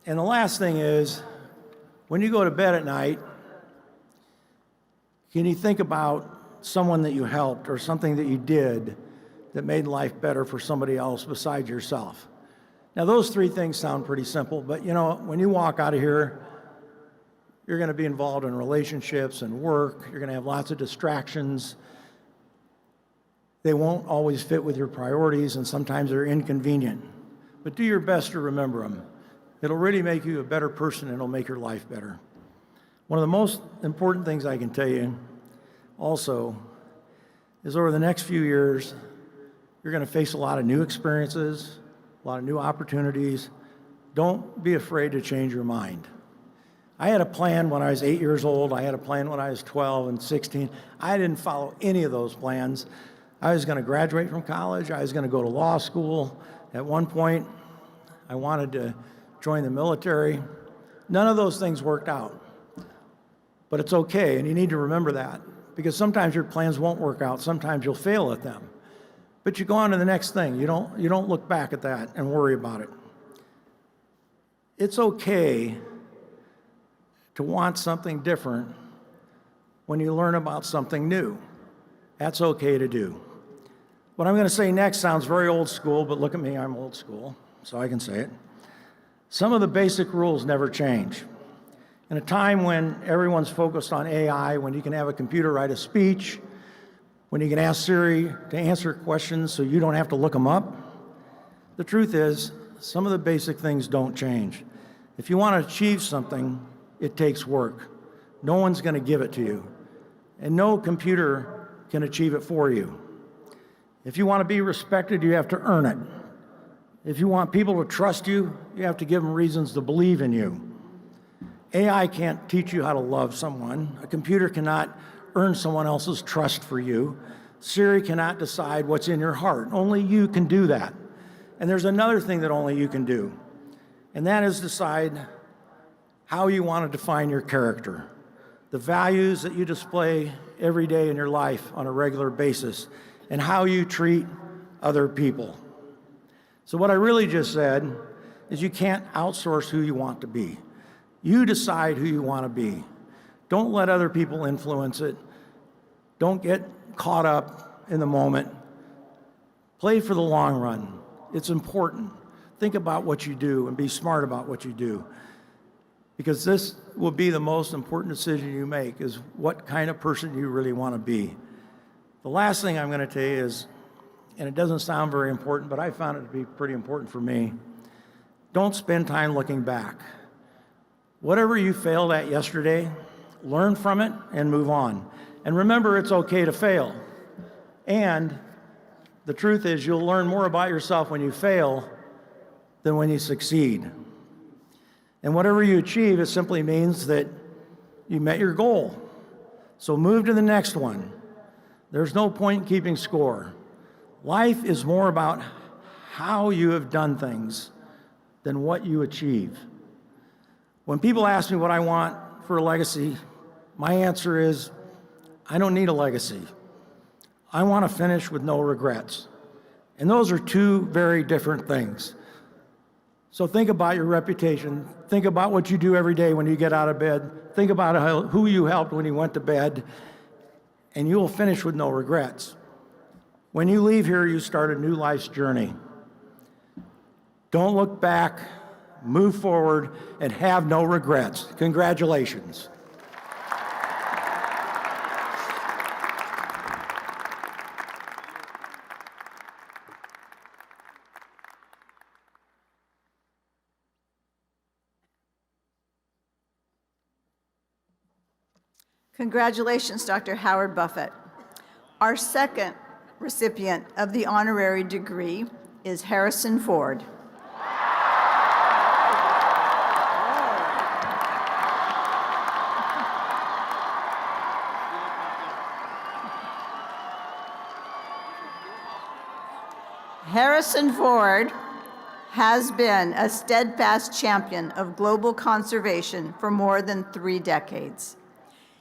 And the last thing is, when you go to bed at night, can you think about someone that you helped or something that you did that made life better for somebody else besides yourself. Now, those three things sound pretty simple, but you know, when you walk out of here, you're going to be involved in relationships and work. You're going to have lots of distractions. They won't always fit with your priorities, and sometimes they're inconvenient. But do your best to remember them. It'll really make you a better person, and it'll make your life better. One of the most important things I can tell you also is over the next few years, you're going to face a lot of new experiences, a lot of new opportunities. Don't be afraid to change your mind. I had a plan when I was 8 years old. I had a plan when I was 12 and 16. I didn't follow any of those plans. I was going to graduate from college. I was going to go to law school. At one point, I wanted to join the military. None of those things worked out. But it's okay, and you need to remember that, because sometimes your plans won't work out. Sometimes you'll fail at them. But you go on to the next thing. You don't look back at that and worry about it. It's okay to want something different when you learn about something new. That's okay to do. What I'm going to say next sounds very old school, but look at me, I'm old school, so I can say it. Some of the basic rules never change. In a time when everyone's focused on AI, when you can have a computer write a speech, when you can ask Siri to answer questions so you don't have to look them up, the truth is, some of the basic things don't change. If you want to achieve something, it takes work. No one's going to give it to you, and no computer can achieve it for you. If you want to be respected, you have to earn it. If you want people to trust you, you have to give them reasons to believe in you. AI can't teach you how to love someone. A computer cannot earn someone else's trust for you. Siri cannot decide what's in your heart. Only you can do that. And there's another thing that only you can do, and that is decide how you want to define your character, the values that you display every day in your life on a regular basis, and how you treat other people. So what I really just said is you can't outsource who you want to be. You decide who you want to be. Don't let other people influence it. Don't get caught up in the moment. Play for the long run. It's important. Think about what you do and be smart about what you do, because this will be the most important decision you make, is what kind of person you really want to be. The last thing I'm going to tell you is, and it doesn't sound very important, but I found it to be pretty important for me, don't spend time looking back. Whatever you failed at yesterday, learn from it and move on. And remember, it's okay to fail. And the truth is, you'll learn more about yourself when you fail than when you succeed. And whatever you achieve, it simply means that you met your goal. So move to the next one. There's no point in keeping score. Life is more about how you have done things than what you achieve. When people ask me what I want for a legacy, my answer is, I don't need a legacy. I want to finish with no regrets. And those are two very different things. So think about your reputation. Think about what you do every day when you get out of bed. Think about who you helped when you went to bed, and you will finish with no regrets. When you leave here, you start a new life's journey. Don't look back, move forward, and have no regrets. Congratulations. Congratulations, Dr. Howard Buffett. Our second recipient of the honorary degree is Harrison Ford. Harrison Ford has been a steadfast champion of global conservation for more than 3 decades.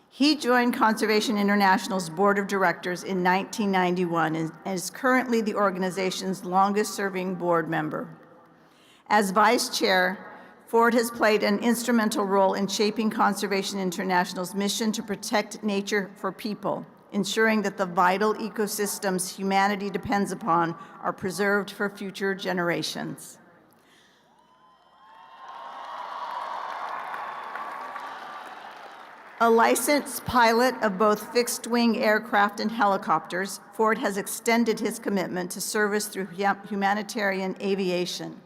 He joined Conservation International's board of directors in 1991 and is currently the organization's longest-serving board member. As vice chair, Ford has played an instrumental role in shaping Conservation International's mission to protect nature for people, ensuring that the vital ecosystems humanity depends upon are preserved for future generations. A licensed pilot of both fixed-wing aircraft and helicopters, Ford has extended his commitment to service through humanitarian aviation.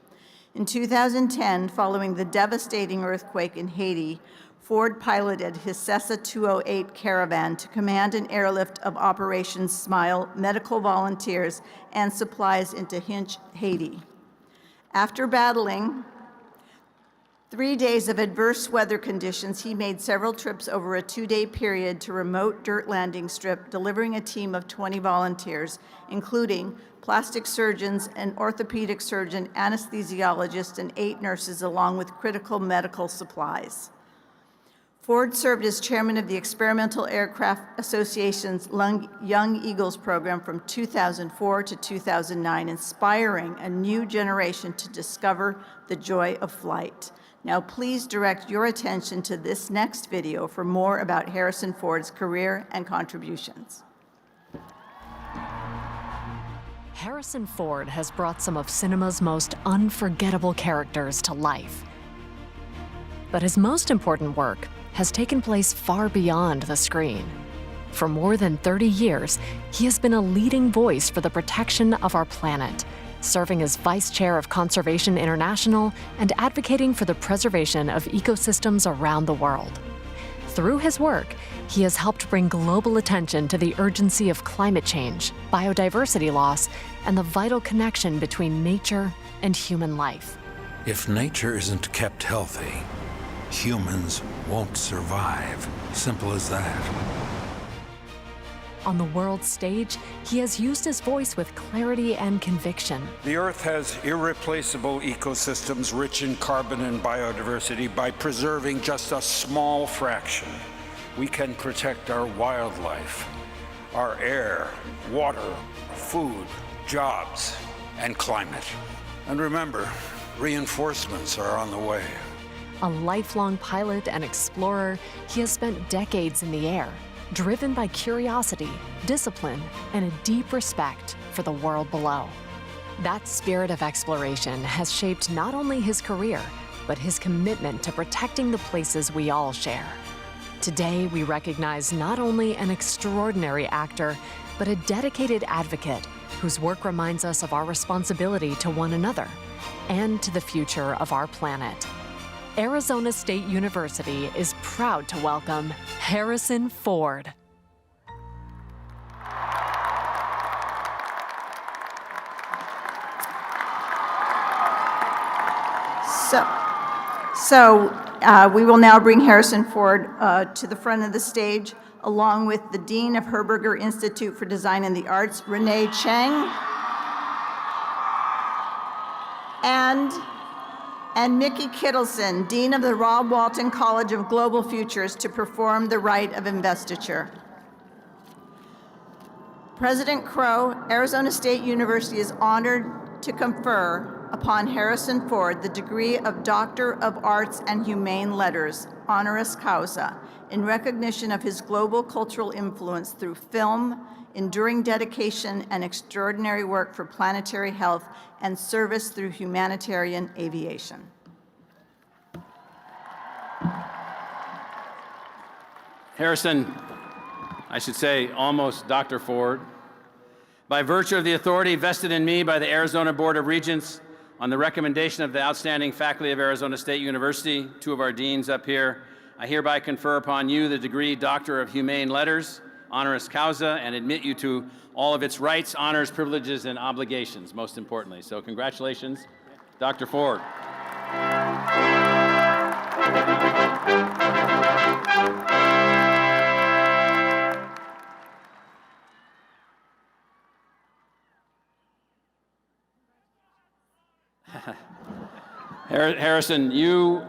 In 2010, following the devastating earthquake in Haiti, Ford piloted his Cessna 208 Caravan to command an airlift of Operation Smile medical volunteers and supplies into Hinch, Haiti. After battling 3 days of adverse weather conditions, he made several trips over a 2-day period to remote dirt landing strip, delivering a team of 20 volunteers, including plastic surgeons, an orthopedic surgeon, anesthesiologist, and 8 nurses, along with critical medical supplies. Ford served as chairman of the Experimental Aircraft Association's Young Eagles program from 2004 to 2009, inspiring a new generation to discover the joy of flight. Now please direct your attention to this next video for more about Harrison Ford's career and contributions. Harrison Ford has brought some of cinema's most unforgettable characters to life. But his most important work has taken place far beyond the screen. For more than 30 years, he has been a leading voice for the protection of our planet, serving as Vice Chair of Conservation International and advocating for the preservation of ecosystems around the world. Through his work, he has helped bring global attention to the urgency of climate change, biodiversity loss, and the vital connection between nature and human life. If nature isn't kept healthy, humans won't survive. Simple as that. On the world stage, he has used his voice with clarity and conviction. The Earth has irreplaceable ecosystems rich in carbon and biodiversity. By preserving just a small fraction, we can protect our wildlife, our air, water, food, jobs, and climate. And remember, reinforcements are on the way. A lifelong pilot and explorer, he has spent decades in the air, driven by curiosity, discipline, and a deep respect for the world below. That spirit of exploration has shaped not only his career, but his commitment to protecting the places we all share. Today, we recognize not only an extraordinary actor, but a dedicated advocate whose work reminds us of our responsibility to one another and to the future of our planet. Arizona State University is proud to welcome Harrison Ford. We will now bring Harrison Ford to the front of the stage, along with the Dean of Herberger Institute for Design and the Arts, Renee Chang, and Mickey Kittleson, Dean of the Rob Walton College of Global Futures, to perform the rite of investiture. President Crow, Arizona State University is honored to confer upon Harrison Ford the degree of Doctor of Arts and Humane Letters, honoris causa, in recognition of his global cultural influence through film, enduring dedication and extraordinary work for planetary health, and service through humanitarian aviation. Harrison, I should say almost Dr. Ford, by virtue of the authority vested in me by the Arizona Board of Regents, on the recommendation of the outstanding faculty of Arizona State University, 2 of our deans up here, I hereby confer upon you the degree Doctor of Humane Letters, honoris causa, and admit you to all of its rights, honors, privileges, and obligations, most importantly. So congratulations, Dr. Ford. Harrison, you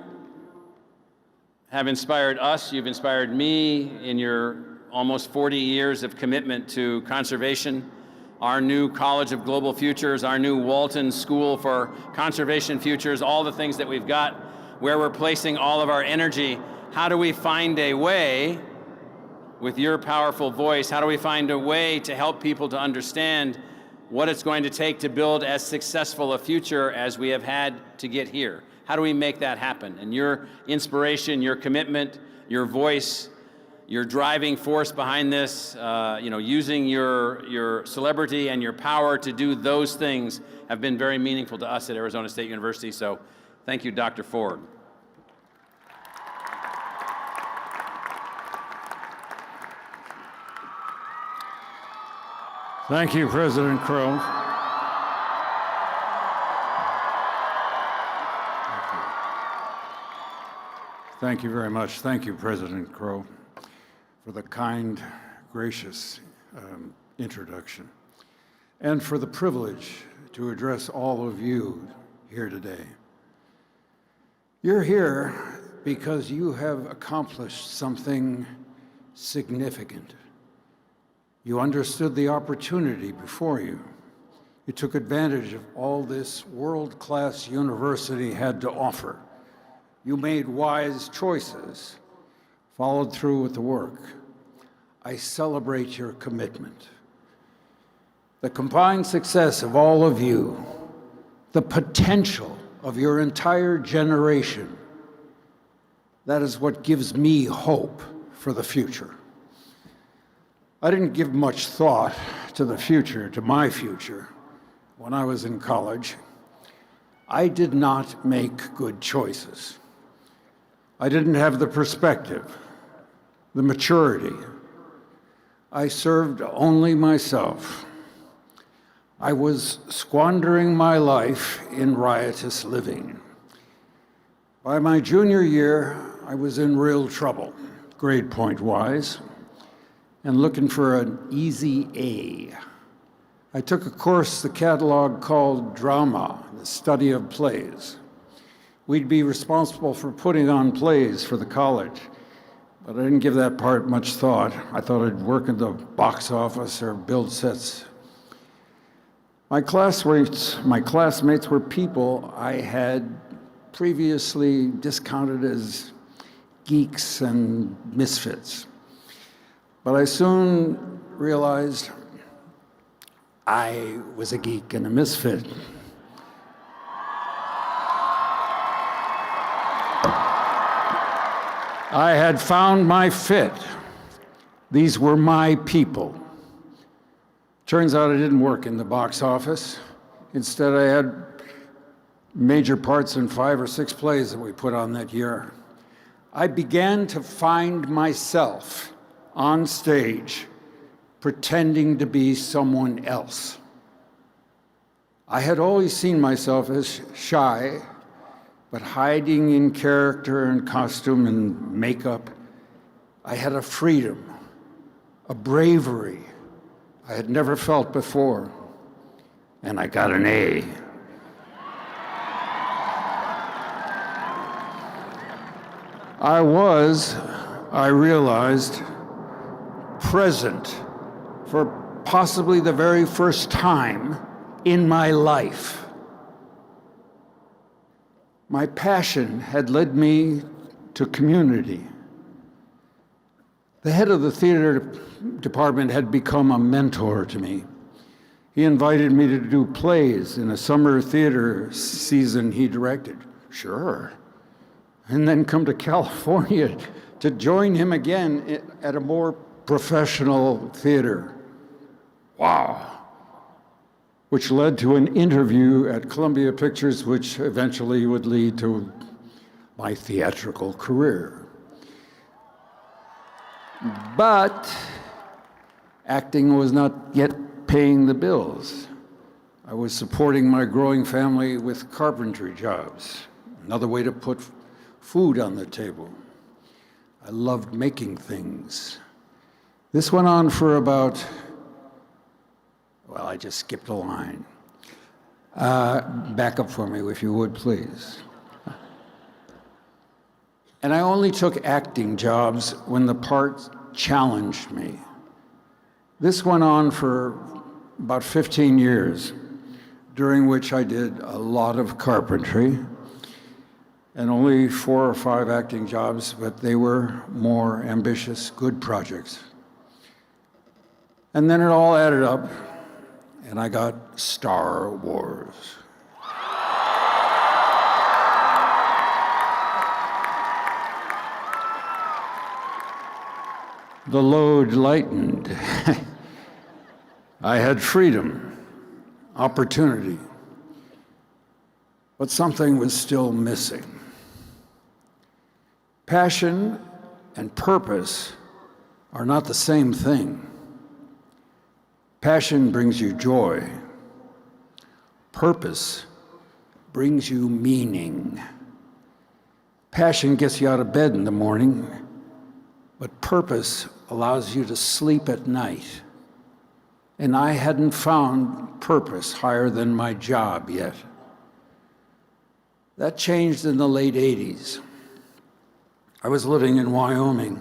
have inspired us, you've inspired me in your almost 40 years of commitment to conservation, our new College of Global Futures, our new Walton School for Conservation Futures, all the things that we've got, where we're placing all of our energy. How do we find a way with your powerful voice, how do we find a way to help people to understand what it's going to take to build as successful a future as we have had to get here? How do we make that happen? And your inspiration, your commitment, your voice, your driving force behind this, using your celebrity and your power to do those things have been very meaningful to us at Arizona State University. So thank you, Dr. Ford. Thank you, President Crow. Thank you very much. Thank you, President Crow, for the kind, gracious introduction, and for the privilege to address all of you here today. You're here because you have accomplished something significant. You understood the opportunity before you. You took advantage of all this world-class university had to offer. You made wise choices, followed through with the work. I celebrate your commitment. The combined success of all of you, the potential of your entire generation, that is what gives me hope for the future. I didn't give much thought to the future, to my future, when I was in college. I did not make good choices. I didn't have the perspective, the maturity. I served only myself. I was squandering my life in riotous living. By my junior year, I was in real trouble, grade point-wise, and looking for an easy A. I took a course the catalog called Drama, the study of plays. We'd be responsible for putting on plays for the college, but I didn't give that part much thought. I thought I'd work in the box office or build sets. My classmates were people I had previously discounted as geeks and misfits. But I soon realized I was a geek and a misfit. I had found my fit. These were my people. Turns out I didn't work in the box office. Instead, I had major parts in 5 or 6 plays that we put on that year. I began to find myself on stage, pretending to be someone else. I had always seen myself as shy, but hiding in character and costume and makeup. I had a freedom, a bravery I had never felt before, and I got an A. I realized, present for possibly the very first time in my life. My passion had led me to community. The head of the theater department had become a mentor to me. He invited me to do plays in a summer theater season he directed. Sure. And then come to California to join him again at a more professional theater. Wow. Which led to an interview at Columbia Pictures, which eventually would lead to my theatrical career. But acting was not yet paying the bills. I was supporting my growing family with carpentry jobs, another way to put food on the table. I loved making things. This went on for about, well, I just skipped a line. Back up for me, if you would, please. And I only took acting jobs when the part challenged me. This went on for about 15 years, during which I did a lot of carpentry, and only 4 or 5 acting jobs, but they were more ambitious, good projects. And then it all added up, and I got Star Wars. The load lightened. I had freedom, opportunity, but something was still missing. Passion and purpose are not the same thing. Passion brings you joy. Purpose brings you meaning. Passion gets you out of bed in the morning, but purpose allows you to sleep at night. And I hadn't found purpose higher than my job yet. That changed in the late 80s. I was living in Wyoming,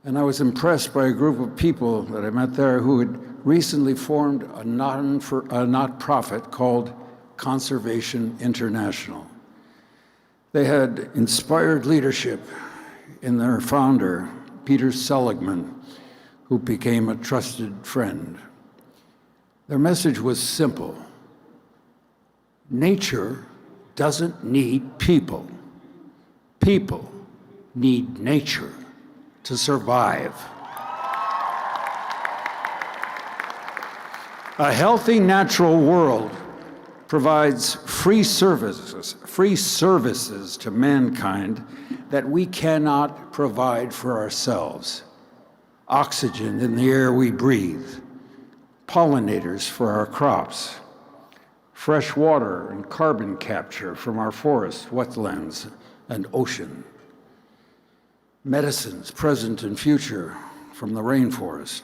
and I was impressed by a group of people that I met there who had recently formed a not-profit called Conservation International. They had inspired leadership in their founder, Peter Seligman, who became a trusted friend. Their message was simple. Nature doesn't need people. People need nature to survive. A healthy natural world provides free services to mankind that we cannot provide for ourselves. Oxygen in the air we breathe, pollinators for our crops, fresh water and carbon capture from our forests, wetlands, and ocean, medicines present and future from the rainforest.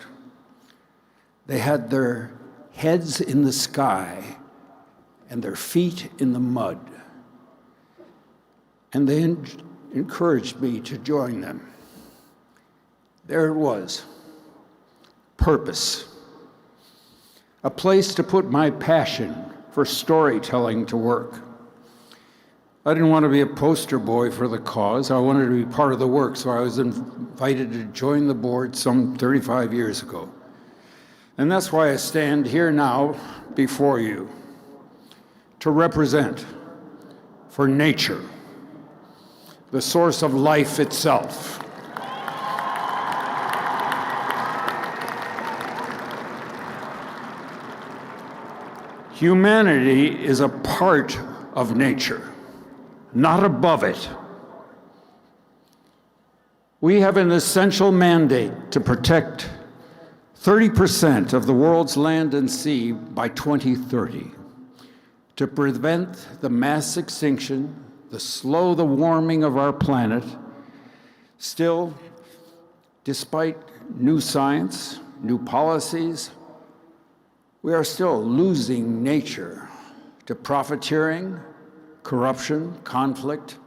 They had their heads in the sky and their feet in the mud. And they encouraged me to join them. There it was, purpose. A place to put my passion for storytelling to work. I didn't want to be a poster boy for the cause. I wanted to be part of the work, so I was invited to join the board some 35 years ago. And that's why I stand here now before you to represent for nature, the source of life itself. Humanity is a part of nature, not above it. We have an essential mandate to protect 30% of the world's land and sea by 2030, to prevent the mass extinction, to slow the warming of our planet. Still, despite new science, new policies, we are still losing nature to profiteering, corruption, conflict,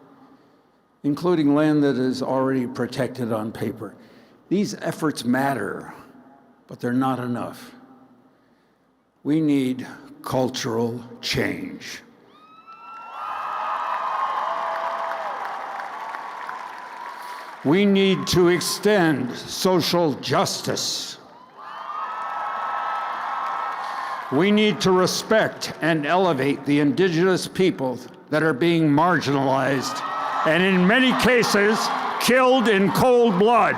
including land that is already protected on paper. These efforts matter, but they're not enough. We need cultural change. We need to extend social justice. We need to respect and elevate the indigenous people that are being marginalized and in many cases killed in cold blood.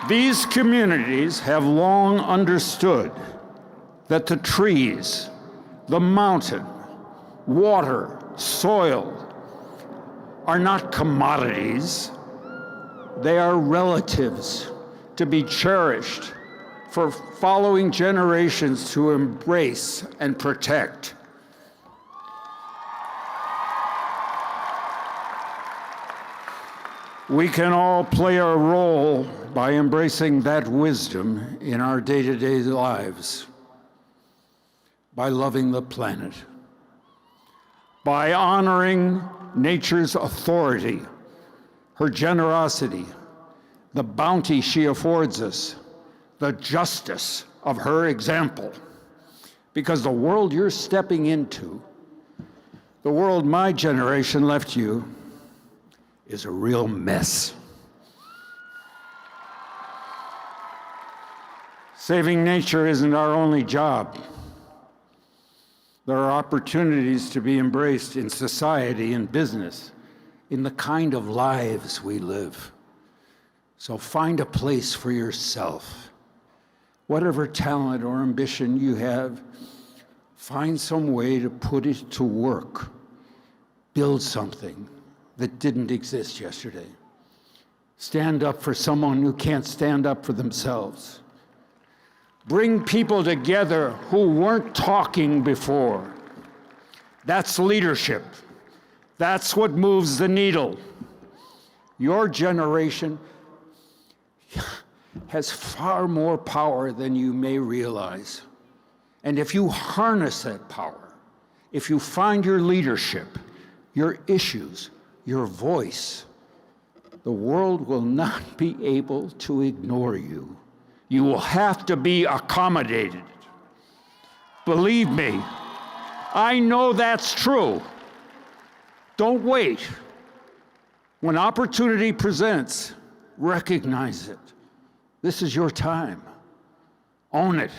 These communities have long understood that the trees, the mountain, water, soil are not commodities. They are relatives to be cherished for following generations to embrace and protect. We can all play a role by embracing that wisdom in our day-to-day lives, by loving the planet, by honoring nature's authority, her generosity, the bounty she affords us, the justice of her example. Because the world you're stepping into, the world my generation left you, is a real mess. Saving nature isn't our only job. There are opportunities to be embraced in society and business, in the kind of lives we live. So find a place for yourself. Whatever talent or ambition you have, find some way to put it to work. Build something that didn't exist yesterday. Stand up for someone who can't stand up for themselves. Bring people together who weren't talking before. That's leadership. That's what moves the needle. Your generation has far more power than you may realize. And if you harness that power, if you find your leadership, your issues, your voice, the world will not be able to ignore you. You will have to be accommodated. Believe me, I know that's true. Don't wait. When opportunity presents, recognize it. This is your time. Own it.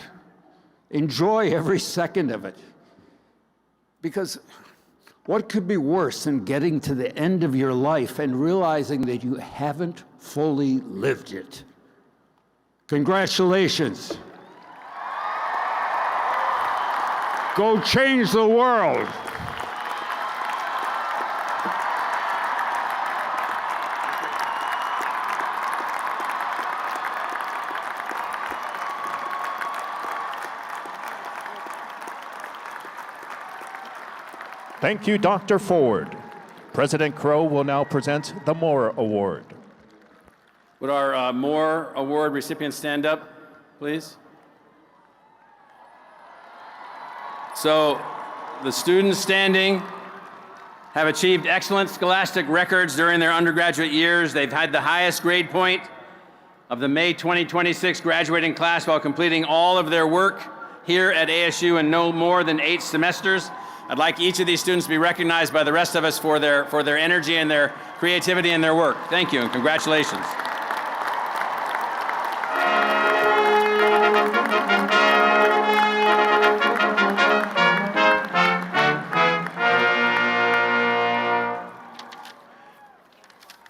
Enjoy every second of it. Because what could be worse than getting to the end of your life and realizing that you haven't fully lived it? Congratulations. Go change the world. Thank you, Dr. Ford. President Crow will now present the Moore Award. Would our Moore Award recipients stand up, please? So, the students standing have achieved excellent scholastic records during their undergraduate years. They've had the highest grade point of the May 2026 graduating class while completing all of their work here at ASU in no more than 8 semesters. I'd like each of these students to be recognized by the rest of us for their energy and their creativity and their work. Thank you and congratulations.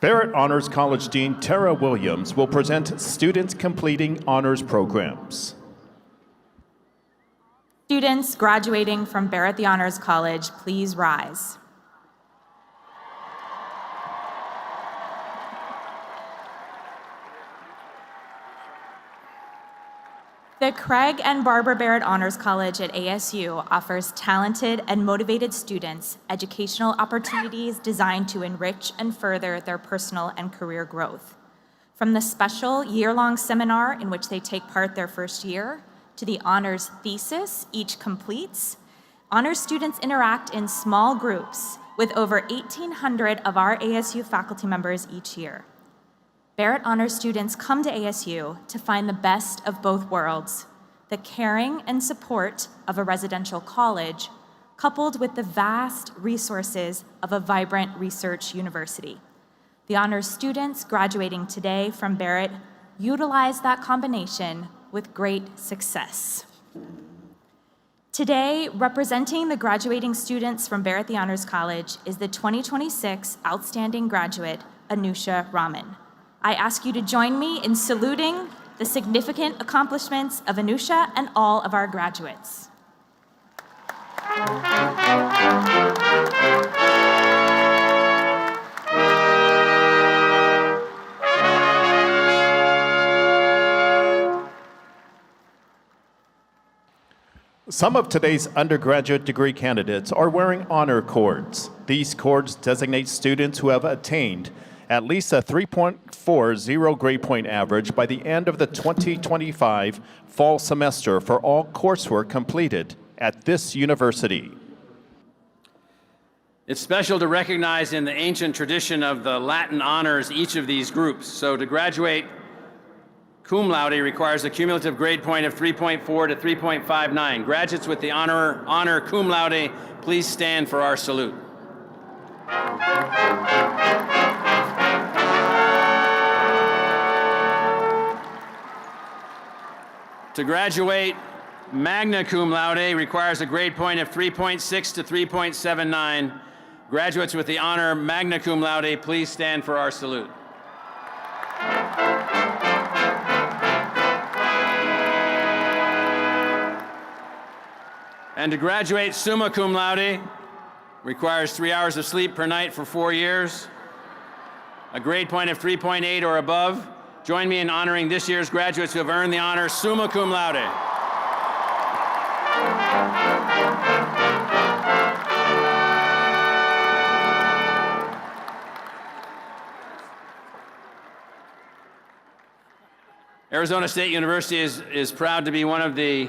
Barrett Honors College Dean Tara Williams will present students completing honors programs. Students graduating from Barrett the Honors College, please rise. The Craig and Barbara Barrett Honors College at ASU offers talented and motivated students educational opportunities designed to enrich and further their personal and career growth. From the special year-long seminar in which they take part their first year, to the honors thesis each completes, honors students interact in small groups with over 1,800 of our ASU faculty members each year. Barrett Honors students come to ASU to find the best of both worlds, the caring and support of a residential college, coupled with the vast resources of a vibrant research university. The honors students graduating today from Barrett utilize that combination with great success. Today, representing the graduating students from Barrett the Honors College is the 2026 Outstanding Graduate, Anusha Raman. I ask you to join me in saluting the significant accomplishments of Anusha and all of our graduates. Some of today's undergraduate degree candidates are wearing honor cords. These cords designate students who have attained at least a 3.40 grade point average by the end of the 2025 fall semester for all coursework completed at this university. It's special to recognize in the ancient tradition of the Latin honors each of these groups. So to graduate cum laude requires a cumulative grade point of 3.4 to 3.59. Graduates with the honor cum laude, please stand for our salute. To graduate magna cum laude requires a grade point of 3.6 to 3.79. Graduates with the honor magna cum laude, please stand for our salute. And to graduate summa cum laude requires 3 hours of sleep per night for 4 years, a grade point of 3.8 or above. Join me in honoring this year's graduates who have earned the honor summa cum laude. Arizona State University is proud to be one of the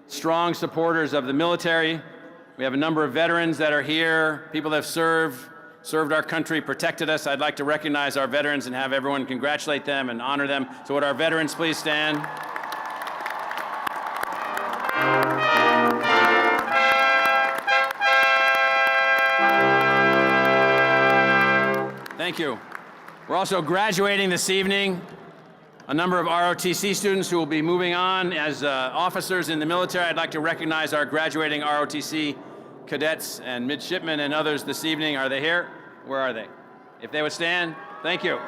strong supporters of the military. We have a number of veterans that are here, people that have served our country, protected us. I'd like to recognize our veterans and have everyone congratulate them and honor them. So would our veterans please stand? Thank you. We're also graduating this evening a number of ROTC students who will be moving on as officers in the military. I'd like to recognize our graduating ROTC cadets and midshipmen and others this evening. Are they here? Where are they? If they would stand, thank you.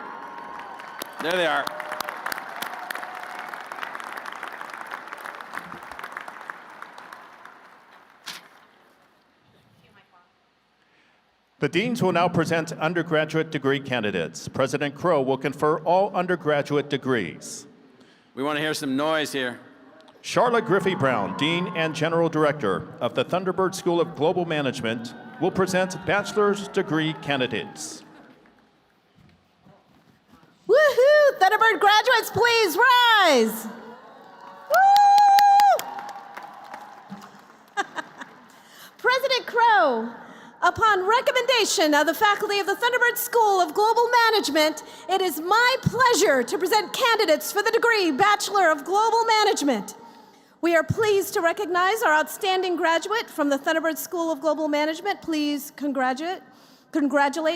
There they are. The deans will now present undergraduate degree candidates. President Crow will confer all undergraduate degrees. We want to hear some noise here. Charlotte Griffey Brown, Dean and General Director of the Thunderbird School of Global Management, will present bachelor's degree candidates. Woohoo! Thunderbird graduates, please rise! Woo! President Crow, upon recommendation of the faculty of the Thunderbird School of Global Management, it is my pleasure to present candidates for the degree Bachelor of Global Management. We are pleased to recognize our outstanding graduate from the Thunderbird School of Global Management. Please congratulate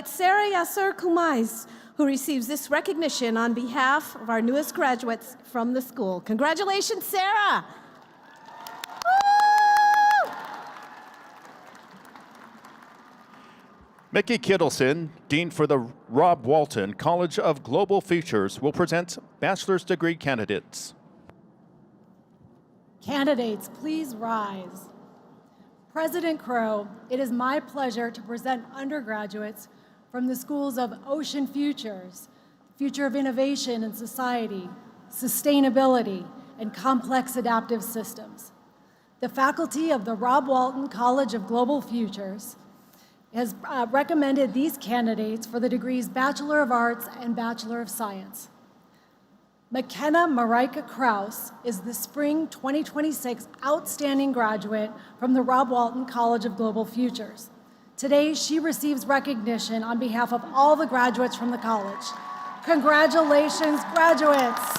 Sarah Yasser Kumais, who receives this recognition on behalf of our newest graduates from the school. Congratulations, Sarah! Woo! Mickey Kittleson, Dean for the Rob Walton College of Global Futures, will present bachelor's degree candidates. Candidates, please rise. President Crow, it is my pleasure to present undergraduates from the schools of Ocean Futures, Future of Innovation and Society, Sustainability, and Complex Adaptive Systems. The faculty of the Rob Walton College of Global Futures has recommended these candidates for the degrees Bachelor of Arts and Bachelor of Science. McKenna Marika Kraus is the Spring 2026 Outstanding Graduate from the Rob Walton College of Global Futures. Today, she receives recognition on behalf of all the graduates from the college. Congratulations, graduates.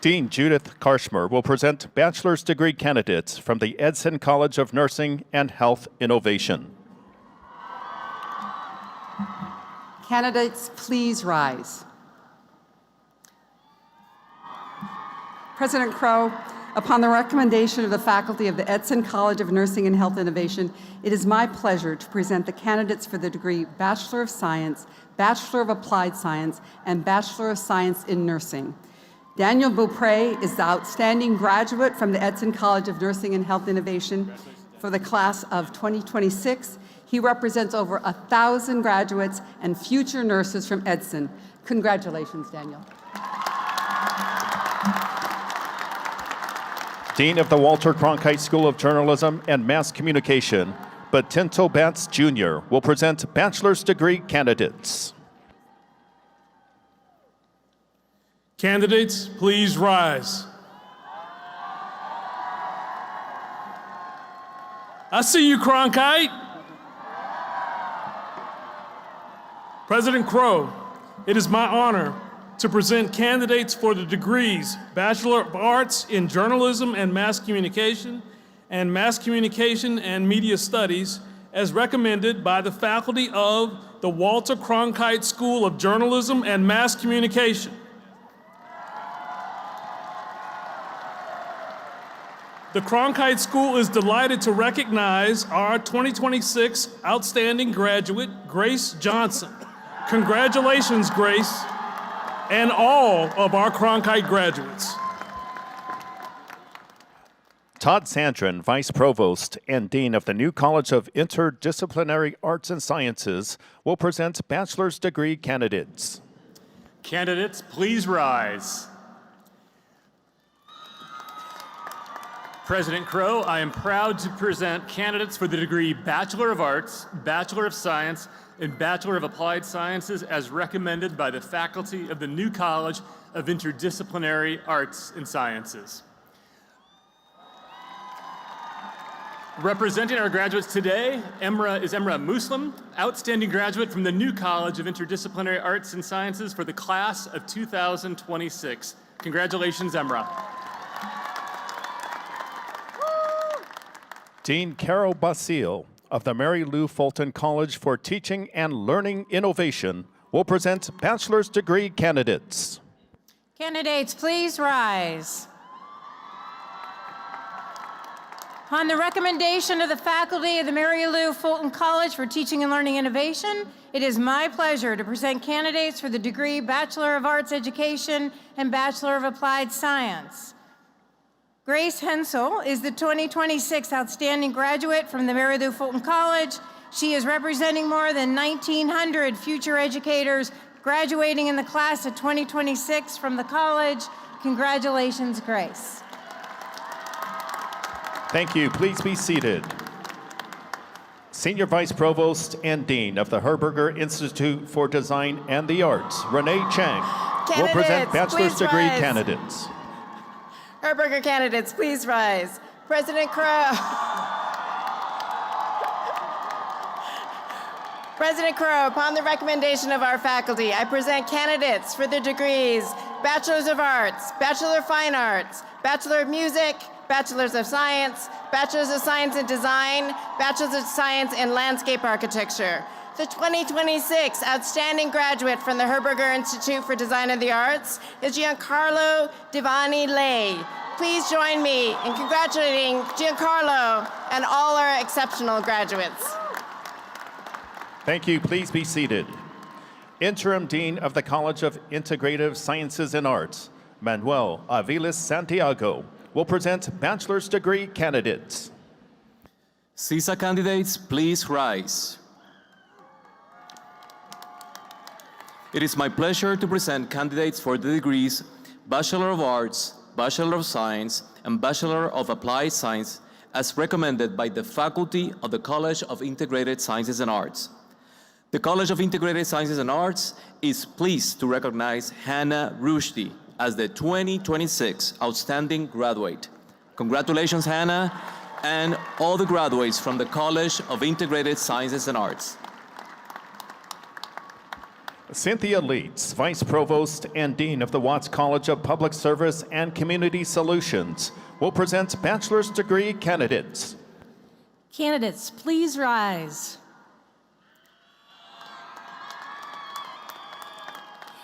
Dean Judith Karshmer will present bachelor's degree candidates from the Edson College of Nursing and Health Innovation. Candidates, please rise. President Crow, upon the recommendation of the faculty of the Edson College of Nursing and Health Innovation, it is my pleasure to present the candidates for the degree Bachelor of Science, Bachelor of Applied Science, and Bachelor of Science in Nursing. Daniel Beaupre is the outstanding graduate from the Edson College of Nursing and Health Innovation for the class of 2026. He represents over 1,000 graduates and future nurses from Edson. Congratulations, Daniel. Dean of the Walter Cronkite School of Journalism and Mass Communication, Batinto Batts Jr. will present bachelor's degree candidates. Candidates, please rise. I see you, Cronkite. President Crow, it is my honor to present candidates for the degrees Bachelor of Arts in Journalism and Mass Communication and Media Studies as recommended by the faculty of the Walter Cronkite School of Journalism and Mass Communication. The Cronkite School is delighted to recognize our 2026 outstanding graduate, Grace Johnson. Congratulations, Grace, and all of our Cronkite graduates. Todd Sandrin, Vice Provost and Dean of the new College of Interdisciplinary Arts and Sciences, will present bachelor's degree candidates. Candidates, please rise. President Crow, I am proud to present candidates for the degree Bachelor of Arts, Bachelor of Science, and Bachelor of Applied Sciences as recommended by the faculty of the new College of Interdisciplinary Arts and Sciences. Representing our graduates today is Emra Muslim, outstanding graduate from the new College of Interdisciplinary Arts and Sciences for the class of 2026. Congratulations, Emra. Dean Carol Basile of the Mary Lou Fulton College for Teaching and Learning Innovation will present bachelor's degree candidates. Candidates, please rise. On the recommendation of the faculty of the Mary Lou Fulton College for Teaching and Learning Innovation, it is my pleasure to present candidates for the degree Bachelor of Arts Education and Bachelor of Applied Science. Grace Hensel is the 2026 outstanding graduate from the Mary Lou Fulton College. She is representing more than 1,900 future educators graduating in the class of 2026 from the college. Congratulations, Grace. Thank you. Please be seated. Senior Vice Provost and Dean of the Herberger Institute for Design and the Arts, Renee Chang, will present bachelor's degree candidates. Herberger candidates, please rise. President Crow. President Crow, upon the recommendation of our faculty, I present candidates for the degrees Bachelors of Arts, Bachelor of Fine Arts, Bachelor of Music, Bachelors of Science, Bachelors of Science in Design, Bachelors of Science in Landscape Architecture. The 2026 outstanding graduate from the Herberger Institute for Design and the Arts is Giancarlo Divani Lay. Please join me in congratulating Giancarlo and all our exceptional graduates. Thank you. Please be seated. Interim Dean of the College of Integrative Sciences and Arts, Manuel Aviles Santiago, will present bachelor's degree candidates. CISA candidates, please rise. It is my pleasure to present candidates for the degrees Bachelor of Arts, Bachelor of Science, and Bachelor of Applied Science as recommended by the faculty of the College of Integrated Sciences and Arts. The College of Integrated Sciences and Arts is pleased to recognize Hannah Rushdie as the 2026 Outstanding Graduate. Congratulations, Hannah, and all the graduates from the College of Integrated Sciences and Arts. Cynthia Leeds, Vice Provost and Dean of the Watts College of Public Service and Community Solutions, will present bachelor's degree candidates. Candidates, please rise.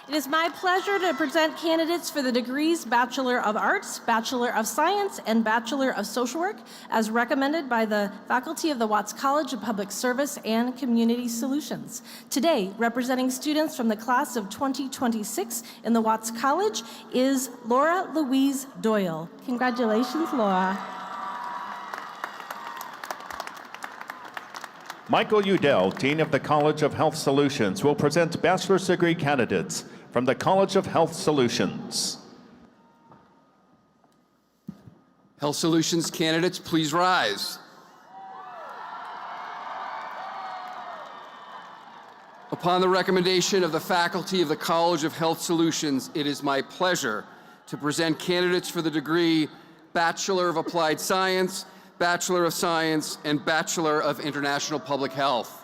It is my pleasure to present candidates for the degrees Bachelor of Arts, Bachelor of Science, and Bachelor of Social Work as recommended by the faculty of the Watts College of Public Service and Community Solutions. Today, representing students from the class of 2026 in the Watts College is Laura Louise Doyle. Congratulations, Laura. Michael Udell, Dean of the College of Health Solutions, will present bachelor's degree candidates from the College of Health Solutions. Health Solutions candidates, please rise. Upon the recommendation of the faculty of the College of Health Solutions, it is my pleasure to present candidates for the degree Bachelor of Applied Science, Bachelor of Science, and Bachelor of International Public Health.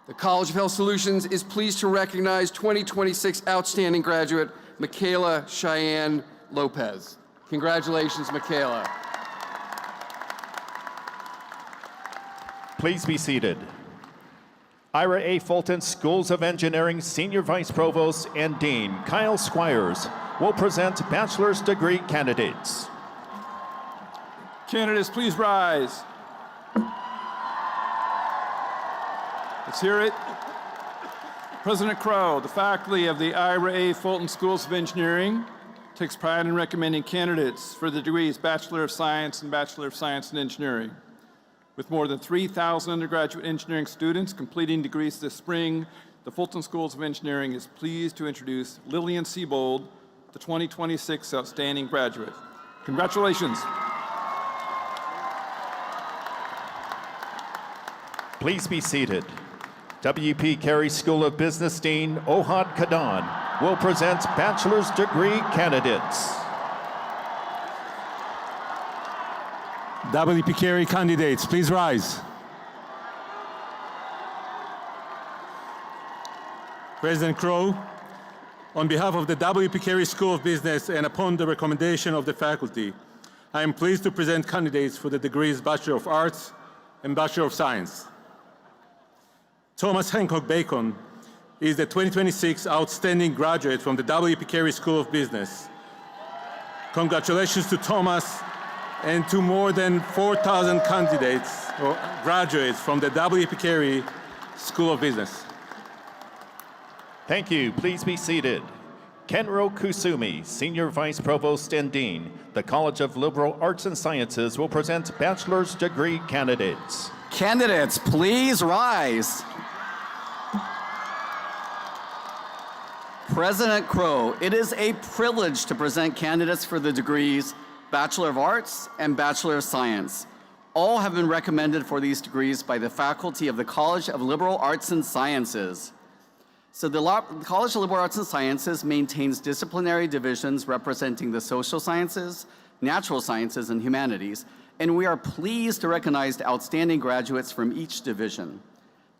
The College of Health Solutions is pleased to recognize 2026 outstanding graduate, Michaela Cheyenne Lopez. Congratulations, Michaela. Please be seated. Ira A. Fulton Schools of Engineering Senior Vice Provost and Dean Kyle Squires will present bachelor's degree candidates. Candidates, please rise. Let's hear it. President Crow, the faculty of the Ira A. Fulton Schools of Engineering takes pride in recommending candidates for the degrees Bachelor of Science and Bachelor of Science in Engineering. With more than 3,000 undergraduate engineering students completing degrees this spring, the Fulton Schools of Engineering is pleased to introduce Lillian Siebold, the 2026 Outstanding Graduate. Congratulations. Please be seated. W.P. Carey School of Business Dean Ohad Kadan will present bachelor's degree candidates. W.P. Carey candidates, please rise. President Crow, on behalf of the W.P. Carey School of Business and upon the recommendation of the faculty, I am pleased to present candidates for the degrees Bachelor of Arts and Bachelor of Science. Thomas Hancock Bacon is the 2026 Outstanding Graduate from the W.P. Carey School of Business. Congratulations to Thomas and to more than 4,000 candidates or graduates from the W.P. Carey School of Business. Thank you. Please be seated. Kenro Kusumi, Senior Vice Provost and Dean, the College of Liberal Arts and Sciences, will present bachelor's degree candidates. Candidates, please rise. President Crow, it is a privilege to present candidates for the degrees Bachelor of Arts and Bachelor of Science. All have been recommended for these degrees by the faculty of the College of Liberal Arts and Sciences. So the College of Liberal Arts and Sciences maintains disciplinary divisions representing the social sciences, natural sciences, and humanities, and we are pleased to recognize outstanding graduates from each division.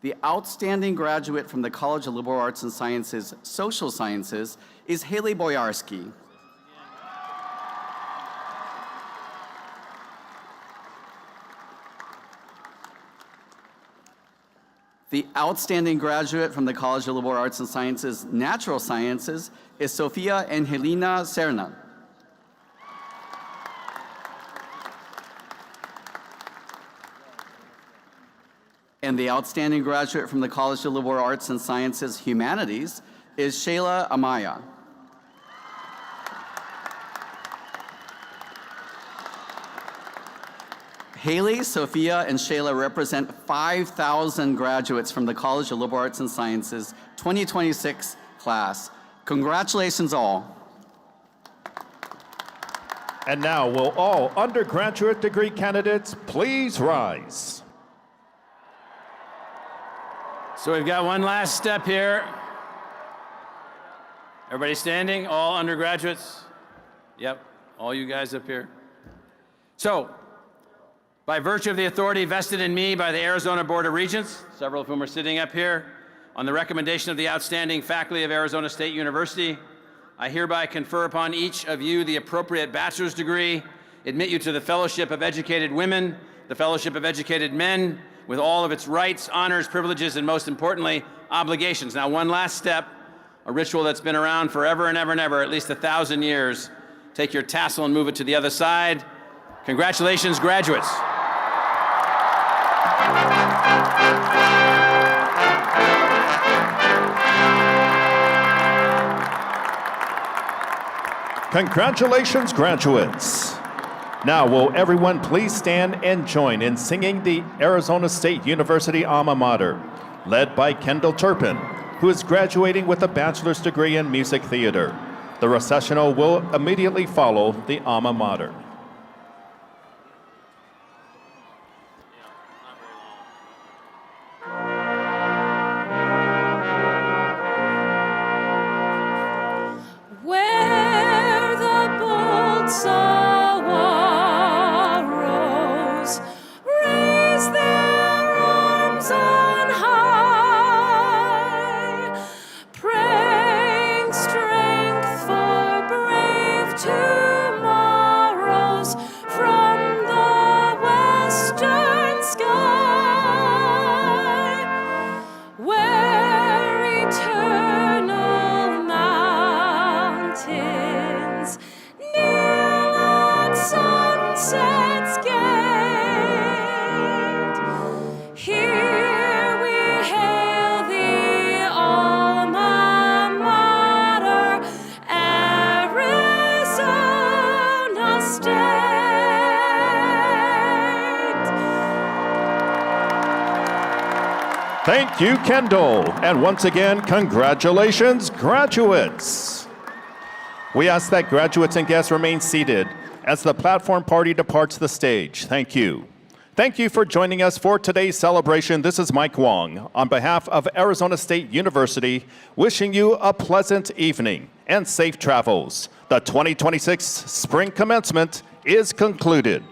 The outstanding graduate from the College of Liberal Arts and Sciences, Social Sciences, is Haley Boyarsky. The outstanding graduate from the College of Liberal Arts and Sciences, Natural Sciences, is Sofia Angelina Serna. And the outstanding graduate from the College of Liberal Arts and Sciences, Humanities, is Shayla Amaya. Haley, Sophia, and Shayla represent 5,000 graduates from the College of Liberal Arts and Sciences 2026 class. Congratulations all. And now will all undergraduate degree candidates please rise. So we've got one last step here. Everybody standing, all undergraduates? Yep, all you guys up here. So, by virtue of the authority vested in me by the Arizona Board of Regents, several of whom are sitting up here, on the recommendation of the outstanding faculty of Arizona State University, I hereby confer upon each of you the appropriate bachelor's degree, admit you to the Fellowship of Educated Women, the Fellowship of Educated Men, with all of its rights, honors, privileges, and most importantly, obligations. Now, one last step, a ritual that's been around forever and ever and ever, at least 1,000 years. Take your tassel and move it to the other side. Congratulations, graduates. Congratulations, graduates. Now, will everyone please stand and join in singing the Arizona State University alma mater, led by Kendall Turpin, who is graduating with a bachelor's degree in music theater. The Recessional will immediately follow the alma mater. Where the bold sorrows raise their arms on high, praying strength for brave tomorrows from the western sky, where eternal mountains kneel at sunset's gate. Thank you, Kendall. And once again, congratulations, graduates. We ask that graduates and guests remain seated as the platform party departs the stage. Thank you. Thank you for joining us for today's celebration. This is Mike Wong on behalf of Arizona State University, wishing you a pleasant evening and safe travels. The 2026 spring commencement is concluded.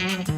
Thank you.